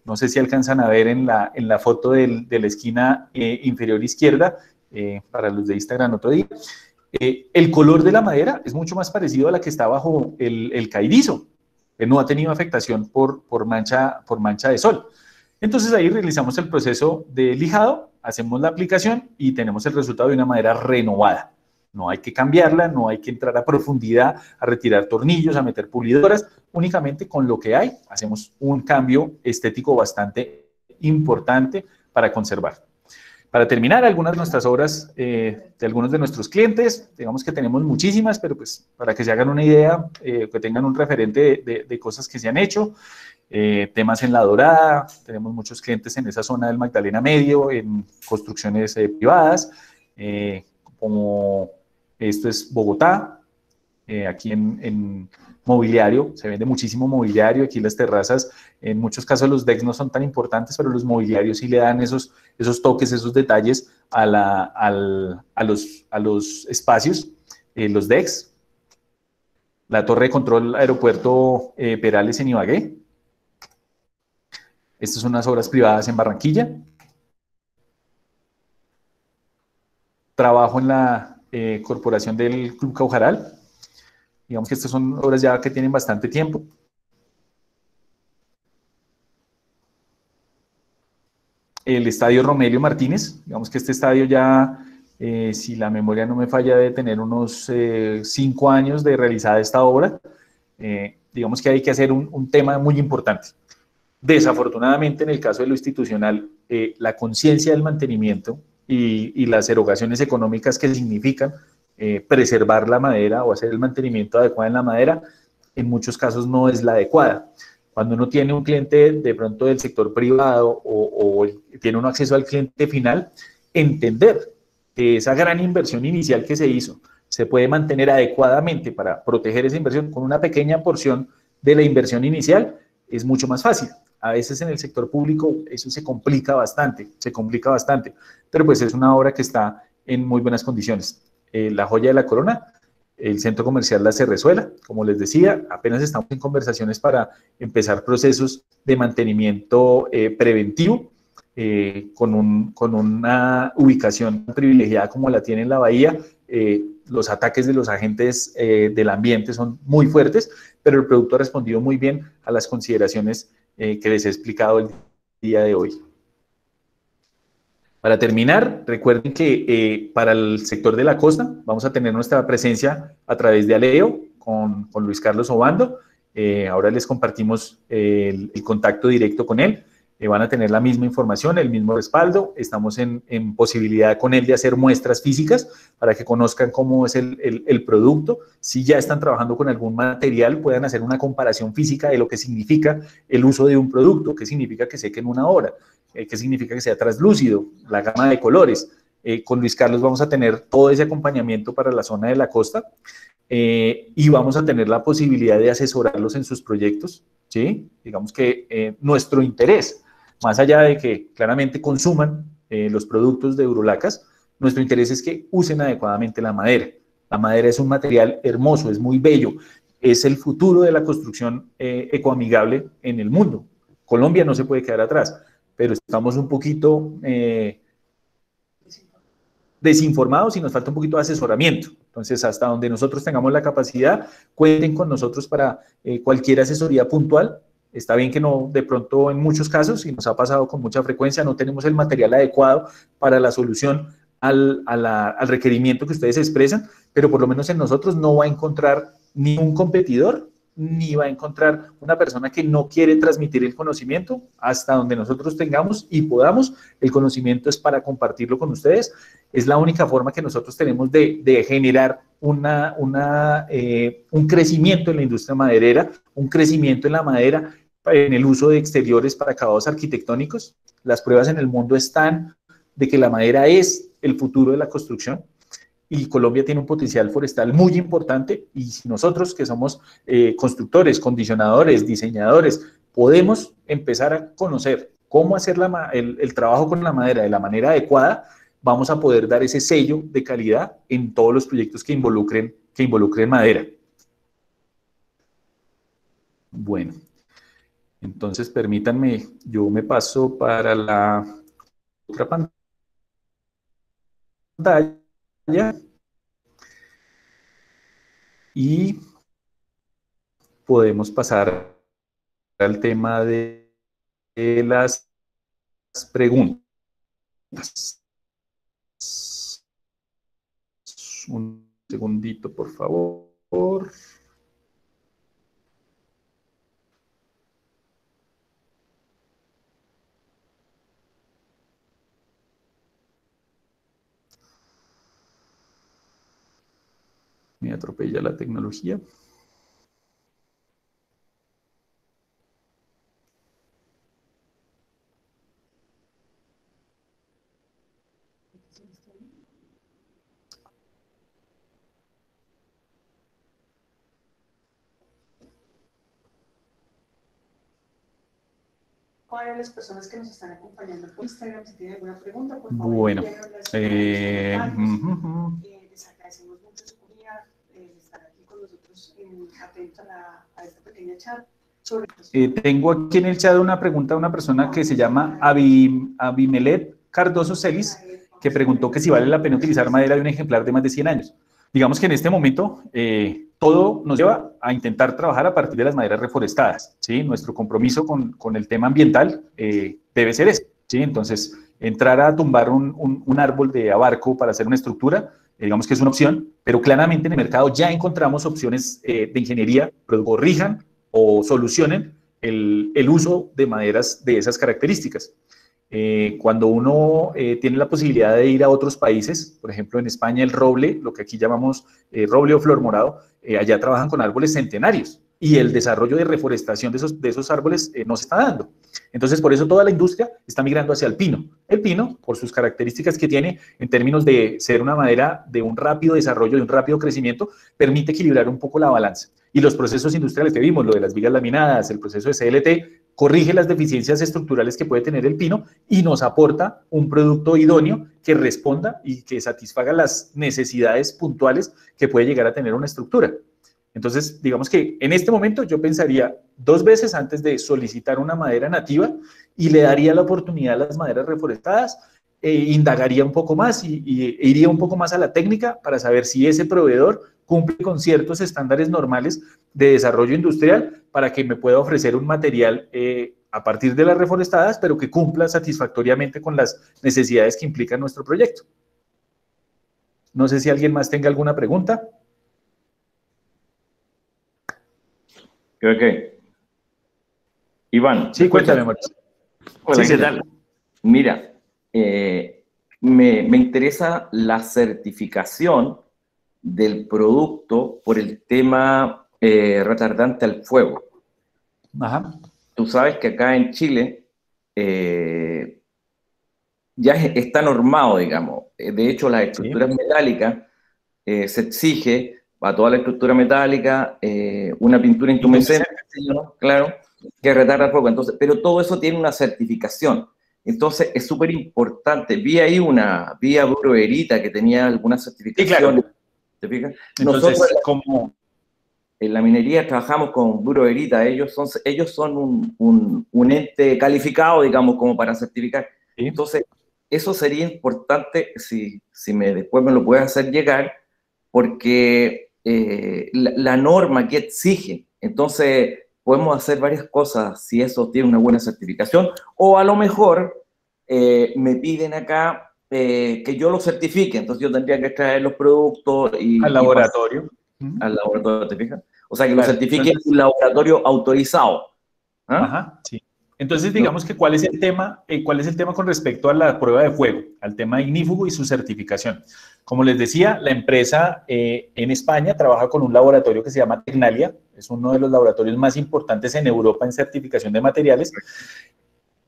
Speaker 1: No sé si alcanzan a ver en la foto de la esquina inferior izquierda, para los de Instagram otro día, el color de la madera es mucho más parecido a la que está bajo el cairizo, que no ha tenido afectación por mancha de sol. Entonces ahí realizamos el proceso de lijado, hacemos la aplicación y tenemos el resultado de una madera renovada. No hay que cambiarla, no hay que entrar a profundidad, a retirar tornillos, a meter pulidoras, únicamente con lo que hay hacemos un cambio estético bastante importante para conservar. Para terminar, algunas de nuestras obras de algunos de nuestros clientes, digamos que tenemos muchísimas, pero pues para que se hagan una idea, que tengan un referente de cosas que se han hecho, temas en La Dorada, tenemos muchos clientes en esa zona del Magdalena Medio, en construcciones privadas, como esto es Bogotá, aquí en mobiliario, se vende muchísimo mobiliario, aquí las terrazas, en muchos casos los decks no son tan importantes, pero los mobiliarios sí le dan esos toques, esos detalles a los espacios, los decks, la torre de control aeropuerto Perales en Ibagué, estas son unas obras privadas en Barranquilla, trabajo en la corporación del Club Caujaral. Digamos que estas son obras ya que tienen bastante tiempo. El estadio Romelio Martínez, digamos que este estadio ya, si la memoria no me falla, debe tener unos 5 años de realizada esta obra. Digamos que hay que hacer un tema muy importante. Desafortunadamente, en el caso de lo institucional, la conciencia del mantenimiento y las erogaciones económicas que significan preservar la madera o hacer el mantenimiento adecuado en la madera, en muchos casos no es la adecuada. Cuando uno tiene un cliente de pronto del sector privado o tiene un acceso al cliente final, entender que esa gran inversión inicial que se hizo se puede mantener adecuadamente para proteger esa inversión con una pequeña porción de la inversión inicial es mucho más fácil. A veces en el sector público eso se complica bastante, pero pues es una obra que está en muy buenas condiciones. La joya de la corona, el centro comercial La Cerrezuela, como les decía, apenas estamos en conversaciones para empezar procesos de mantenimiento preventivo, con una ubicación privilegiada como la tiene en la bahía. Los ataques de los agentes del ambiente son muy fuertes, pero el producto ha respondido muy bien a las consideraciones que les he explicado el día de hoy. Para terminar, recuerden que para el sector de la costa vamos a tener nuestra presencia a través de Aleo con Luis Carlos Obando. Ahora les compartimos el contacto directo con él. Van a tener la misma información, el mismo respaldo. Estamos en posibilidad con él de hacer muestras físicas para que conozcan cómo es el producto. Si ya están trabajando con algún material, puedan hacer una comparación física de lo que significa el uso de un producto, qué significa que seque en una hora, qué significa que sea translúcido, la gama de colores. Con Luis Carlos vamos a tener todo ese acompañamiento para la zona de la costa y vamos a tener la posibilidad de asesorarlos en sus proyectos, ¿sí? Digamos que nuestro interés, más allá de que claramente consuman los productos de Urolacas, nuestro interés es que usen adecuadamente la madera. La madera es un material hermoso, es muy bello, es el futuro de la construcción ecoamigable en el mundo. Colombia no se puede quedar atrás, pero estamos un poquito desinformados y nos falta un poquito de asesoramiento. Entonces, hasta donde nosotros tengamos la capacidad, cuenten con nosotros para cualquier asesoría puntual. Está bien que no, de pronto en muchos casos, y nos ha pasado con mucha frecuencia, no tenemos el material adecuado para la solución al requerimiento que ustedes expresan, pero por lo menos en nosotros no va a encontrar ni un competidor, ni va a encontrar una persona que no quiere transmitir el conocimiento. Hasta donde nosotros tengamos y podamos, el conocimiento es para compartirlo con ustedes. Es la única forma que nosotros tenemos de generar un crecimiento en la industria maderera, un crecimiento en la madera, en el uso de exteriores para acabados arquitectónicos. Las pruebas en el mundo están de que la madera es el futuro de la construcción y Colombia tiene un potencial forestal muy importante y si nosotros que somos constructores, condicionadores, diseñadores, podemos empezar a conocer cómo hacer el trabajo con la madera de la manera adecuada, vamos a poder dar ese sello de calidad en todos los proyectos que involucren madera. Bueno, entonces permítanme, yo me paso para la otra pantalla y podemos pasar al tema de las preguntas. Un segundito, por favor. Me atropella la tecnología.
Speaker 2: Para las personas que nos están acompañando por Instagram, si tienen alguna pregunta, por favor,
Speaker 1: bueno,
Speaker 2: les agradecemos mucho su comunidad, estar aquí con nosotros atentos a esta pequeña chat.
Speaker 1: Tengo aquí en el chat una pregunta de una persona que se llama Abimelet Cardoso Celis, que preguntó que si vale la pena utilizar madera de un ejemplar de más de 100 años. Digamos que en este momento todo nos lleva a intentar trabajar a partir de las maderas reforestadas, ¿sí? Nuestro compromiso con el tema ambiental debe ser ese, ¿sí? Entonces, entrar a tumbar un árbol de abarco para hacer una estructura, digamos que es una opción, pero claramente en el mercado ya encontramos opciones de ingeniería que corrijan o solucionen el uso de maderas de esas características. Cuando uno tiene la posibilidad de ir a otros países, por ejemplo en España el roble, lo que aquí llamamos roble o flor morado, allá trabajan con árboles centenarios y el desarrollo de reforestación de esos árboles no se está dando. Entonces por eso toda la industria está migrando hacia el pino. El pino, por sus características que tiene en términos de ser una madera de un rápido desarrollo, de un rápido crecimiento, permite equilibrar un poco la balanza. Y los procesos industriales que vimos, lo de las vigas laminadas, el proceso de CLT, corrige las deficiencias estructurales que puede tener el pino y nos aporta un producto idóneo que responda y que satisfaga las necesidades puntuales que puede llegar a tener una estructura. Entonces, digamos que en este momento yo pensaría 2 veces antes de solicitar una madera nativa y le daría la oportunidad a las maderas reforestadas, indagaría un poco más y iría un poco más a la técnica para saber si ese proveedor cumple con ciertos estándares normales de desarrollo industrial para que me pueda ofrecer un material a partir de las reforestadas, pero que cumpla satisfactoriamente con las necesidades que implica nuestro proyecto. No sé si alguien más tenga alguna pregunta.
Speaker 3: Creo que... Iván.
Speaker 1: Sí, cuéntame, Mauricio.
Speaker 3: Hola,
Speaker 1: sí,
Speaker 3: ¿qué tal? Mira, me interesa la certificación del producto por el tema retardante al fuego.
Speaker 1: Ajá.
Speaker 3: Tú sabes que acá en Chile ya está normado, digamos. De hecho, las estructuras metálicas se exige a toda la estructura metálica una pintura intumescente, ¿no? Claro, que retarda el fuego. Entonces, pero todo eso tiene una certificación. Entonces, es súper importante. Vi ahí vía Bureau Veritas que tenía algunas certificaciones.
Speaker 1: Sí, claro.
Speaker 3: ¿Te fijas?
Speaker 1: Entonces,
Speaker 3: nosotros
Speaker 1: como...
Speaker 3: en la minería trabajamos con Bureau Veritas. Ellos son un ente calificado, digamos, como para certificar.
Speaker 1: Sí.
Speaker 3: Entonces, eso sería importante si después me lo puedes hacer llegar, porque la norma que exige, entonces podemos hacer varias cosas si eso tiene una buena certificación, o a lo mejor me piden acá que yo lo certifique, entonces yo tendría que traer los productos
Speaker 1: al laboratorio.
Speaker 3: Al laboratorio, ¿te fijas? O sea, que lo certifique un laboratorio autorizado. ¿Ah?
Speaker 1: Ajá, sí. Entonces, digamos que ¿cuál es el tema con respecto a la prueba de fuego, al tema ignífugo y su certificación? Como les decía, la empresa en España trabaja con un laboratorio que se llama Tecnalia, es uno de los laboratorios más importantes en Europa en certificación de materiales.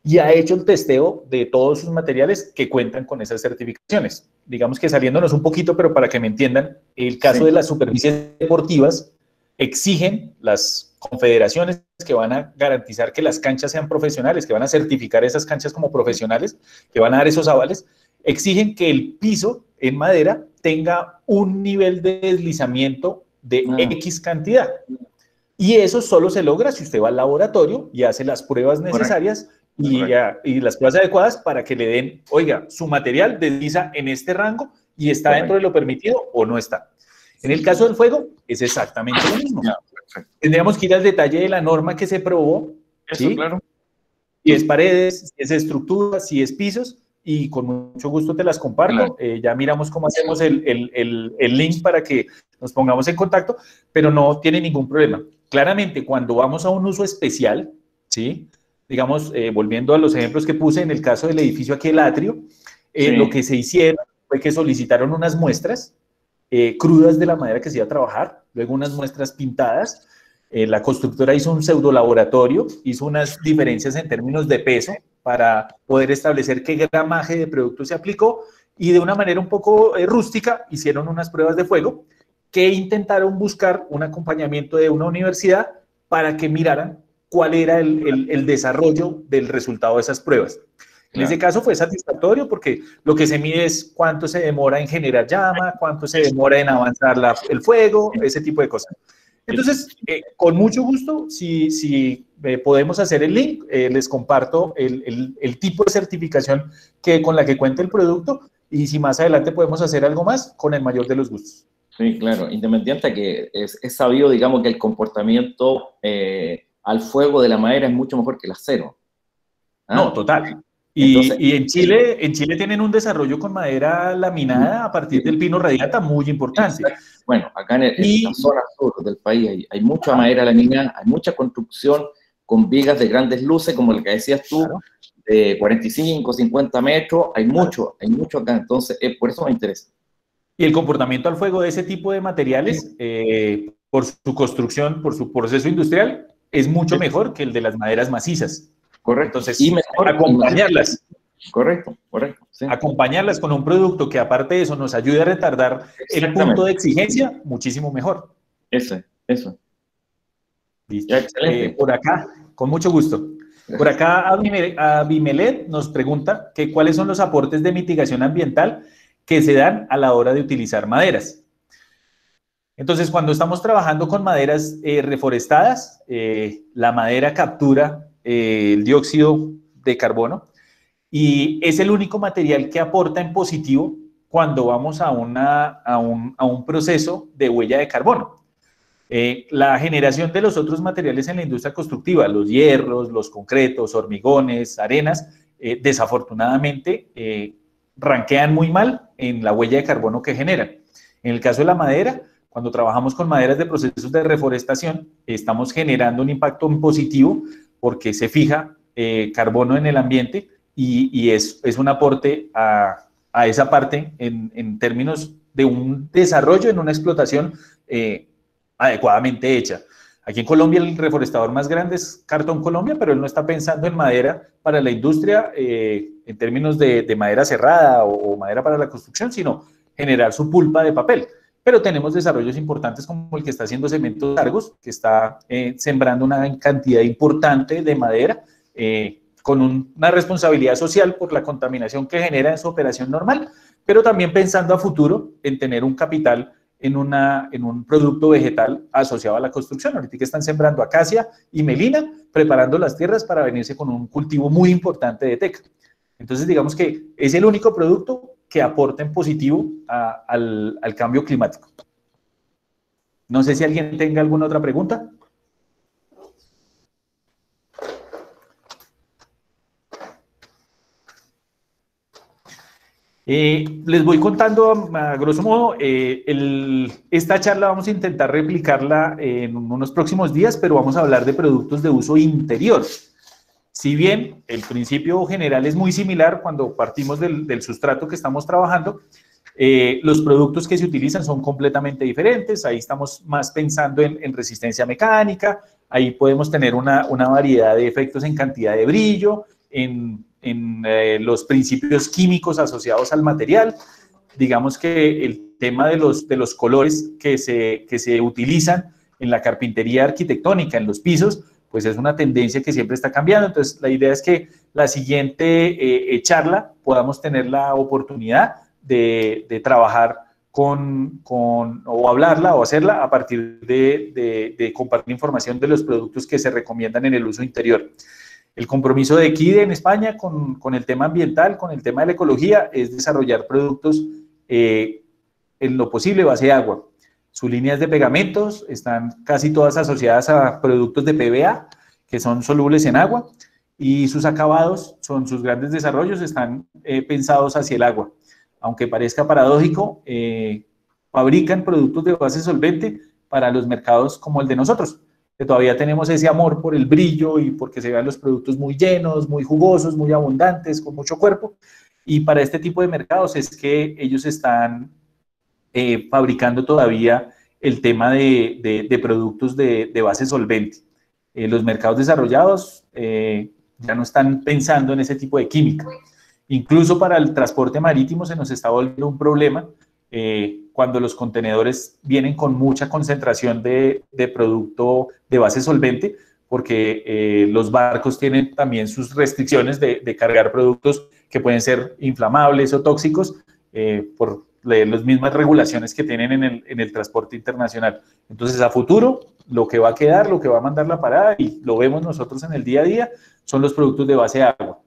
Speaker 1: y ha hecho el testeo de todos sus materiales que cuentan con esas certificaciones. Digamos que saliéndonos un poquito, pero para que me entiendan, el caso de las superficies deportivas exigen las confederaciones que van a garantizar que las canchas sean profesionales, que van a certificar esas canchas como profesionales, que van a dar esos avales, exigen que el piso en madera tenga un nivel de deslizamiento de X cantidad. Y eso solo se logra si usted va al laboratorio y hace las pruebas necesarias y las pruebas adecuadas para que le den, oiga, su material desliza en este rango y está dentro de lo permitido o no está. En el caso del fuego, es exactamente lo mismo. Tendríamos que ir al detalle de la norma que se probó, ¿sí? Claro. Si es paredes, si es estructuras, si es pisos, y con mucho gusto te las comparto. Claro. Ya miramos cómo hacemos el link para que nos pongamos en contacto, pero no tiene ningún problema. Claramente, cuando vamos a un uso especial, ¿sí? Digamos, volviendo a los ejemplos que puse, en el caso del edificio aquí, el atrio, lo que se hicieron fue que solicitaron unas muestras crudas de la madera que se iba a trabajar, luego unas muestras pintadas. La constructora hizo un pseudo laboratorio, hizo unas diferencias en términos de peso para poder establecer qué gramaje de producto se aplicó y de una manera un poco rústica hicieron unas pruebas de fuego que intentaron buscar un acompañamiento de una universidad para que miraran cuál era el desarrollo del resultado de esas pruebas. En ese caso fue satisfactorio porque lo que se mide es cuánto se demora en generar llama, cuánto se demora en avanzar el fuego, ese tipo de cosas. Entonces, con mucho gusto, si podemos hacer el link, les comparto el tipo de certificación con la que cuenta el producto y si más adelante podemos hacer algo más, con el mayor de los gustos.
Speaker 3: Sí, claro, independiente a que es sabido, digamos, que el comportamiento al fuego de la madera es mucho mejor que el acero.
Speaker 1: No, total. Entonces, y en Chile tienen un desarrollo con madera laminada a partir del pino radiata muy importante.
Speaker 3: Bueno, acá en la zona sur del país hay mucha madera laminada, hay mucha construcción con vigas de grandes luces, como el que decías tú, de 45, 50 metros, hay mucho acá, entonces por eso me interesa.
Speaker 1: Y el comportamiento al fuego de ese tipo de materiales, por su construcción, por su proceso industrial, es mucho mejor que el de las maderas macizas.
Speaker 3: Correcto.
Speaker 1: Entonces, y mejor acompañarlas.
Speaker 3: Correcto. Sí.
Speaker 1: Acompañarlas con un producto que, aparte de eso, nos ayude a retardar el punto de exigencia, muchísimo mejor.
Speaker 3: Eso.
Speaker 1: Listo. Por acá, con mucho gusto. Por acá, Abimelech nos pregunta que cuáles son los aportes de mitigación ambiental que se dan a la hora de utilizar maderas. Entonces, cuando estamos trabajando con maderas reforestadas, la madera captura el dióxido de carbono y es el único material que aporta en positivo cuando vamos a un proceso de huella de carbono. La generación de los otros materiales en la industria constructiva, los hierros, los concretos, hormigones, arenas, desafortunadamente ranquean muy mal en la huella de carbono que generan. En el caso de la madera, cuando trabajamos con maderas de procesos de reforestación, estamos generando un impacto en positivo porque se fija carbono en el ambiente y es un aporte a esa parte en términos de un desarrollo, en una explotación adecuadamente hecha. Aquí en Colombia el reforestador más grande es Cartón Colombia, pero él no está pensando en madera para la industria en términos de madera cerrada o madera para la construcción, sino generar su pulpa de papel. Pero tenemos desarrollos importantes como el que está haciendo Cementos Argos, que está sembrando una cantidad importante de madera con una responsabilidad social por la contaminación que genera en su operación normal, pero también pensando a futuro en tener un capital en un producto vegetal asociado a la construcción. Ahorita que están sembrando acacia y melina, preparando las tierras para venirse con un cultivo muy importante de teca. Entonces, digamos que es el único producto que aporta en positivo al cambio climático. No sé si alguien tenga alguna otra pregunta. Les voy contando a grosso modo, esta charla vamos a intentar replicarla en unos próximos días, pero vamos a hablar de productos de uso interior. Si bien el principio general es muy similar cuando partimos del sustrato que estamos trabajando, los productos que se utilizan son completamente diferentes. Ahí estamos más pensando en resistencia mecánica, ahí podemos tener una variedad de efectos en cantidad de brillo, en los principios químicos asociados al material. Digamos que el tema de los colores que se utilizan en la carpintería arquitectónica, en los pisos, pues es una tendencia que siempre está cambiando. Entonces, la idea es que la siguiente charla podamos tener la oportunidad de trabajar o hablarla o hacerla a partir de compartir información de los productos que se recomiendan en el uso interior. El compromiso de Equide en España con el tema ambiental, con el tema de la ecología, es desarrollar productos en lo posible base agua. Sus líneas de pegamentos están casi todas asociadas a productos de PVA, que son solubles en agua, y sus acabados, sus grandes desarrollos, están pensados hacia el agua. Aunque parezca paradójico, fabrican productos de base solvente para los mercados como el de nosotros, que todavía tenemos ese amor por el brillo y porque se vean los productos muy llenos, muy jugosos, muy abundantes, con mucho cuerpo. Y para este tipo de mercados es que ellos están fabricando todavía el tema de productos de base solvente. Los mercados desarrollados ya no están pensando en ese tipo de química. Incluso para el transporte marítimo se nos está volviendo un problema cuando los contenedores vienen con mucha concentración de producto de base solvente, porque los barcos tienen también sus restricciones de cargar productos que pueden ser inflamables o tóxicos por las mismas regulaciones que tienen en el transporte internacional. Entonces, a futuro, lo que va a quedar, lo que va a mandar la parada, y lo vemos nosotros en el día a día, son los productos de base de agua,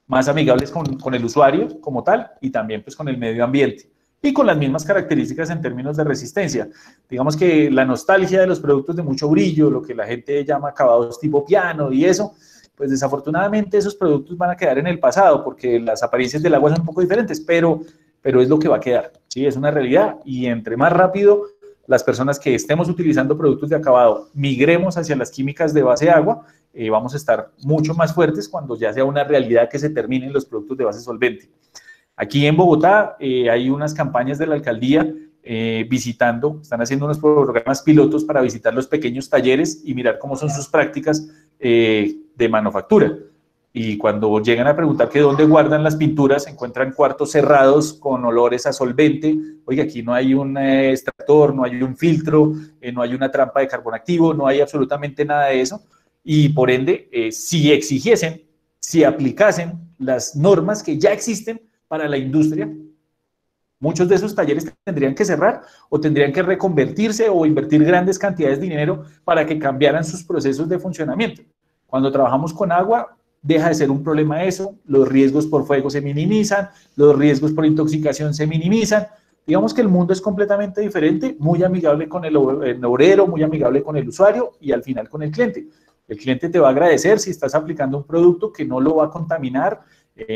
Speaker 1: más amigables con el usuario como tal y también pues con el medio ambiente y con las mismas características en términos de resistencia. Digamos que la nostalgia de los productos de mucho brillo, lo que la gente llama acabados tipo piano y eso, pues desafortunadamente esos productos van a quedar en el pasado porque las apariencias del agua son un poco diferentes, pero es lo que va a quedar, ¿sí? Es una realidad, y entre más rápido las personas que estemos utilizando productos de acabado migremos hacia las químicas de base de agua, vamos a estar mucho más fuertes cuando ya sea una realidad que se terminen los productos de base solvente. Aquí en Bogotá hay unas campañas de la alcaldía están haciendo unos programas pilotos para visitar los pequeños talleres y mirar cómo son sus prácticas de manufactura. Y cuando llegan a preguntar que dónde guardan las pinturas, encuentran cuartos cerrados con olores a solvente. Oiga, aquí no hay un extractor, no hay un filtro, no hay una trampa de carbón activo, no hay absolutamente nada de eso. Y por ende, si exigiesen, si aplicasen las normas que ya existen para la industria, muchos de esos talleres tendrían que cerrar o tendrían que reconvertirse o invertir grandes cantidades de dinero para que cambiaran sus procesos de funcionamiento. Cuando trabajamos con agua, deja de ser un problema eso, los riesgos por fuego se minimizan, los riesgos por intoxicación se minimizan. Digamos que el mundo es completamente diferente, muy amigable con el obrero, muy amigable con el usuario y al final con el cliente. El cliente te va a agradecer si estás aplicando un producto que no lo va a contaminar,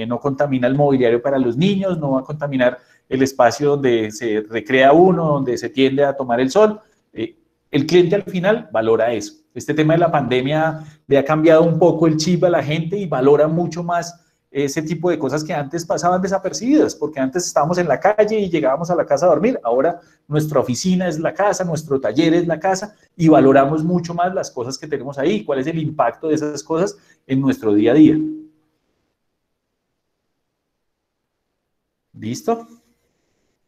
Speaker 1: no contamina el mobiliario para los niños, no va a contaminar el espacio donde se recrea uno, donde se tiende a tomar el sol. El cliente al final valora eso. Este tema de la pandemia le ha cambiado un poco el chip a la gente y valora mucho más ese tipo de cosas que antes pasaban desapercibidas, porque antes estábamos en la calle y llegábamos a la casa a dormir. Ahora nuestra oficina es la casa, nuestro taller es la casa, y valoramos mucho más las cosas que tenemos ahí, cuál es el impacto de esas cosas en nuestro día a día. ¿Listo?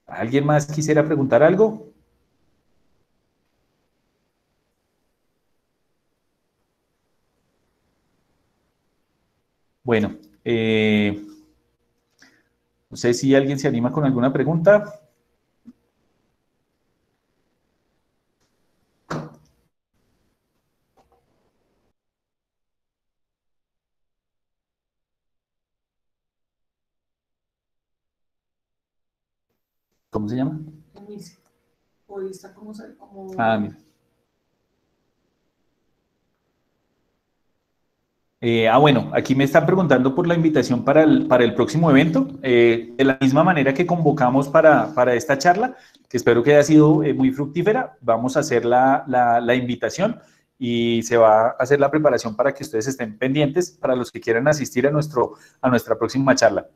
Speaker 1: ¿Alguien más quisiera preguntar algo? Bueno, no sé si alguien se anima con alguna pregunta. ¿Cómo se llama?
Speaker 2: Hoy está como...
Speaker 1: Ah, mira. Bueno, aquí me están preguntando por la invitación para el próximo evento. De la misma manera que convocamos para esta charla, que espero que haya sido muy fructífera, vamos a hacer la invitación y se va a hacer la preparación para que ustedes estén pendientes para los que quieran asistir a nuestra próxima charla.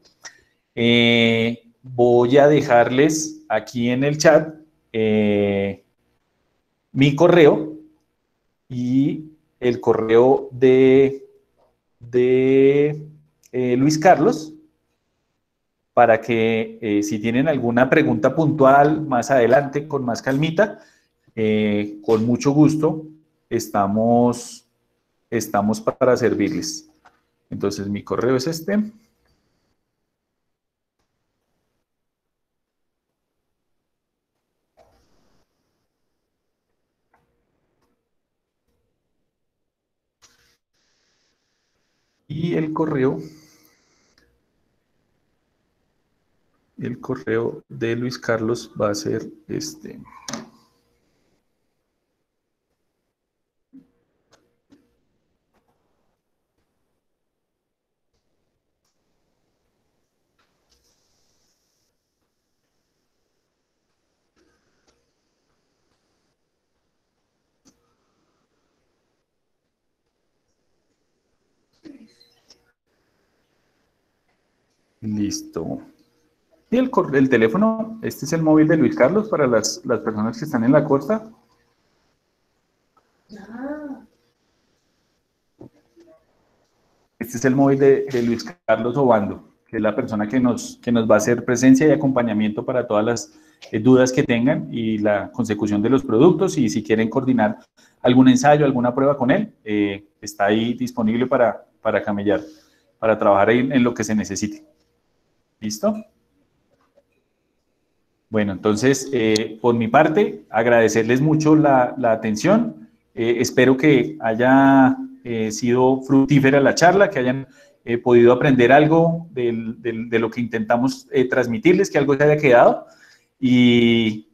Speaker 1: Voy a dejarles aquí en el chat mi correo y el correo de Luis Carlos, para que si tienen alguna pregunta puntual más adelante, con más calmita, con mucho gusto estamos para servirles. Entonces, mi correo es este. Y el correo de Luis Carlos va a ser este. Listo. Y el teléfono, este es el móvil de Luis Carlos para las personas que están en la costa. Este es el móvil de Luis Carlos Obando, que es la persona que nos va a hacer presencia y acompañamiento para todas las dudas que tengan y la consecución de los productos. Y si quieren coordinar algún ensayo, alguna prueba con él, está ahí disponible para camellar, para trabajar en lo que se necesite. ¿Listo? Bueno, entonces, por mi parte, agradecerles mucho la atención. Espero que haya sido fructífera la charla, que hayan podido aprender algo de lo que intentamos transmitirles, que algo se haya quedado. Y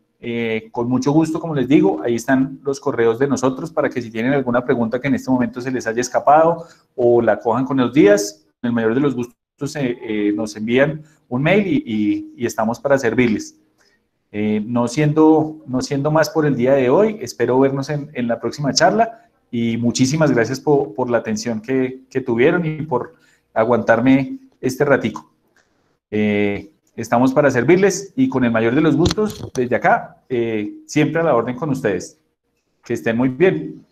Speaker 1: con mucho gusto, como les digo, ahí están los correos de nosotros para que si tienen alguna pregunta que en este momento se les haya escapado o la cojan con los días, en el mayor de los gustos nos envían un mail y estamos para servirles. No siendo más por el día de hoy, espero vernos en la próxima charla y muchísimas gracias por la atención que tuvieron y por aguantarme este ratico. Estamos para servirles y con el mayor de los gustos, desde acá, siempre a la orden con ustedes. Que estén muy bien.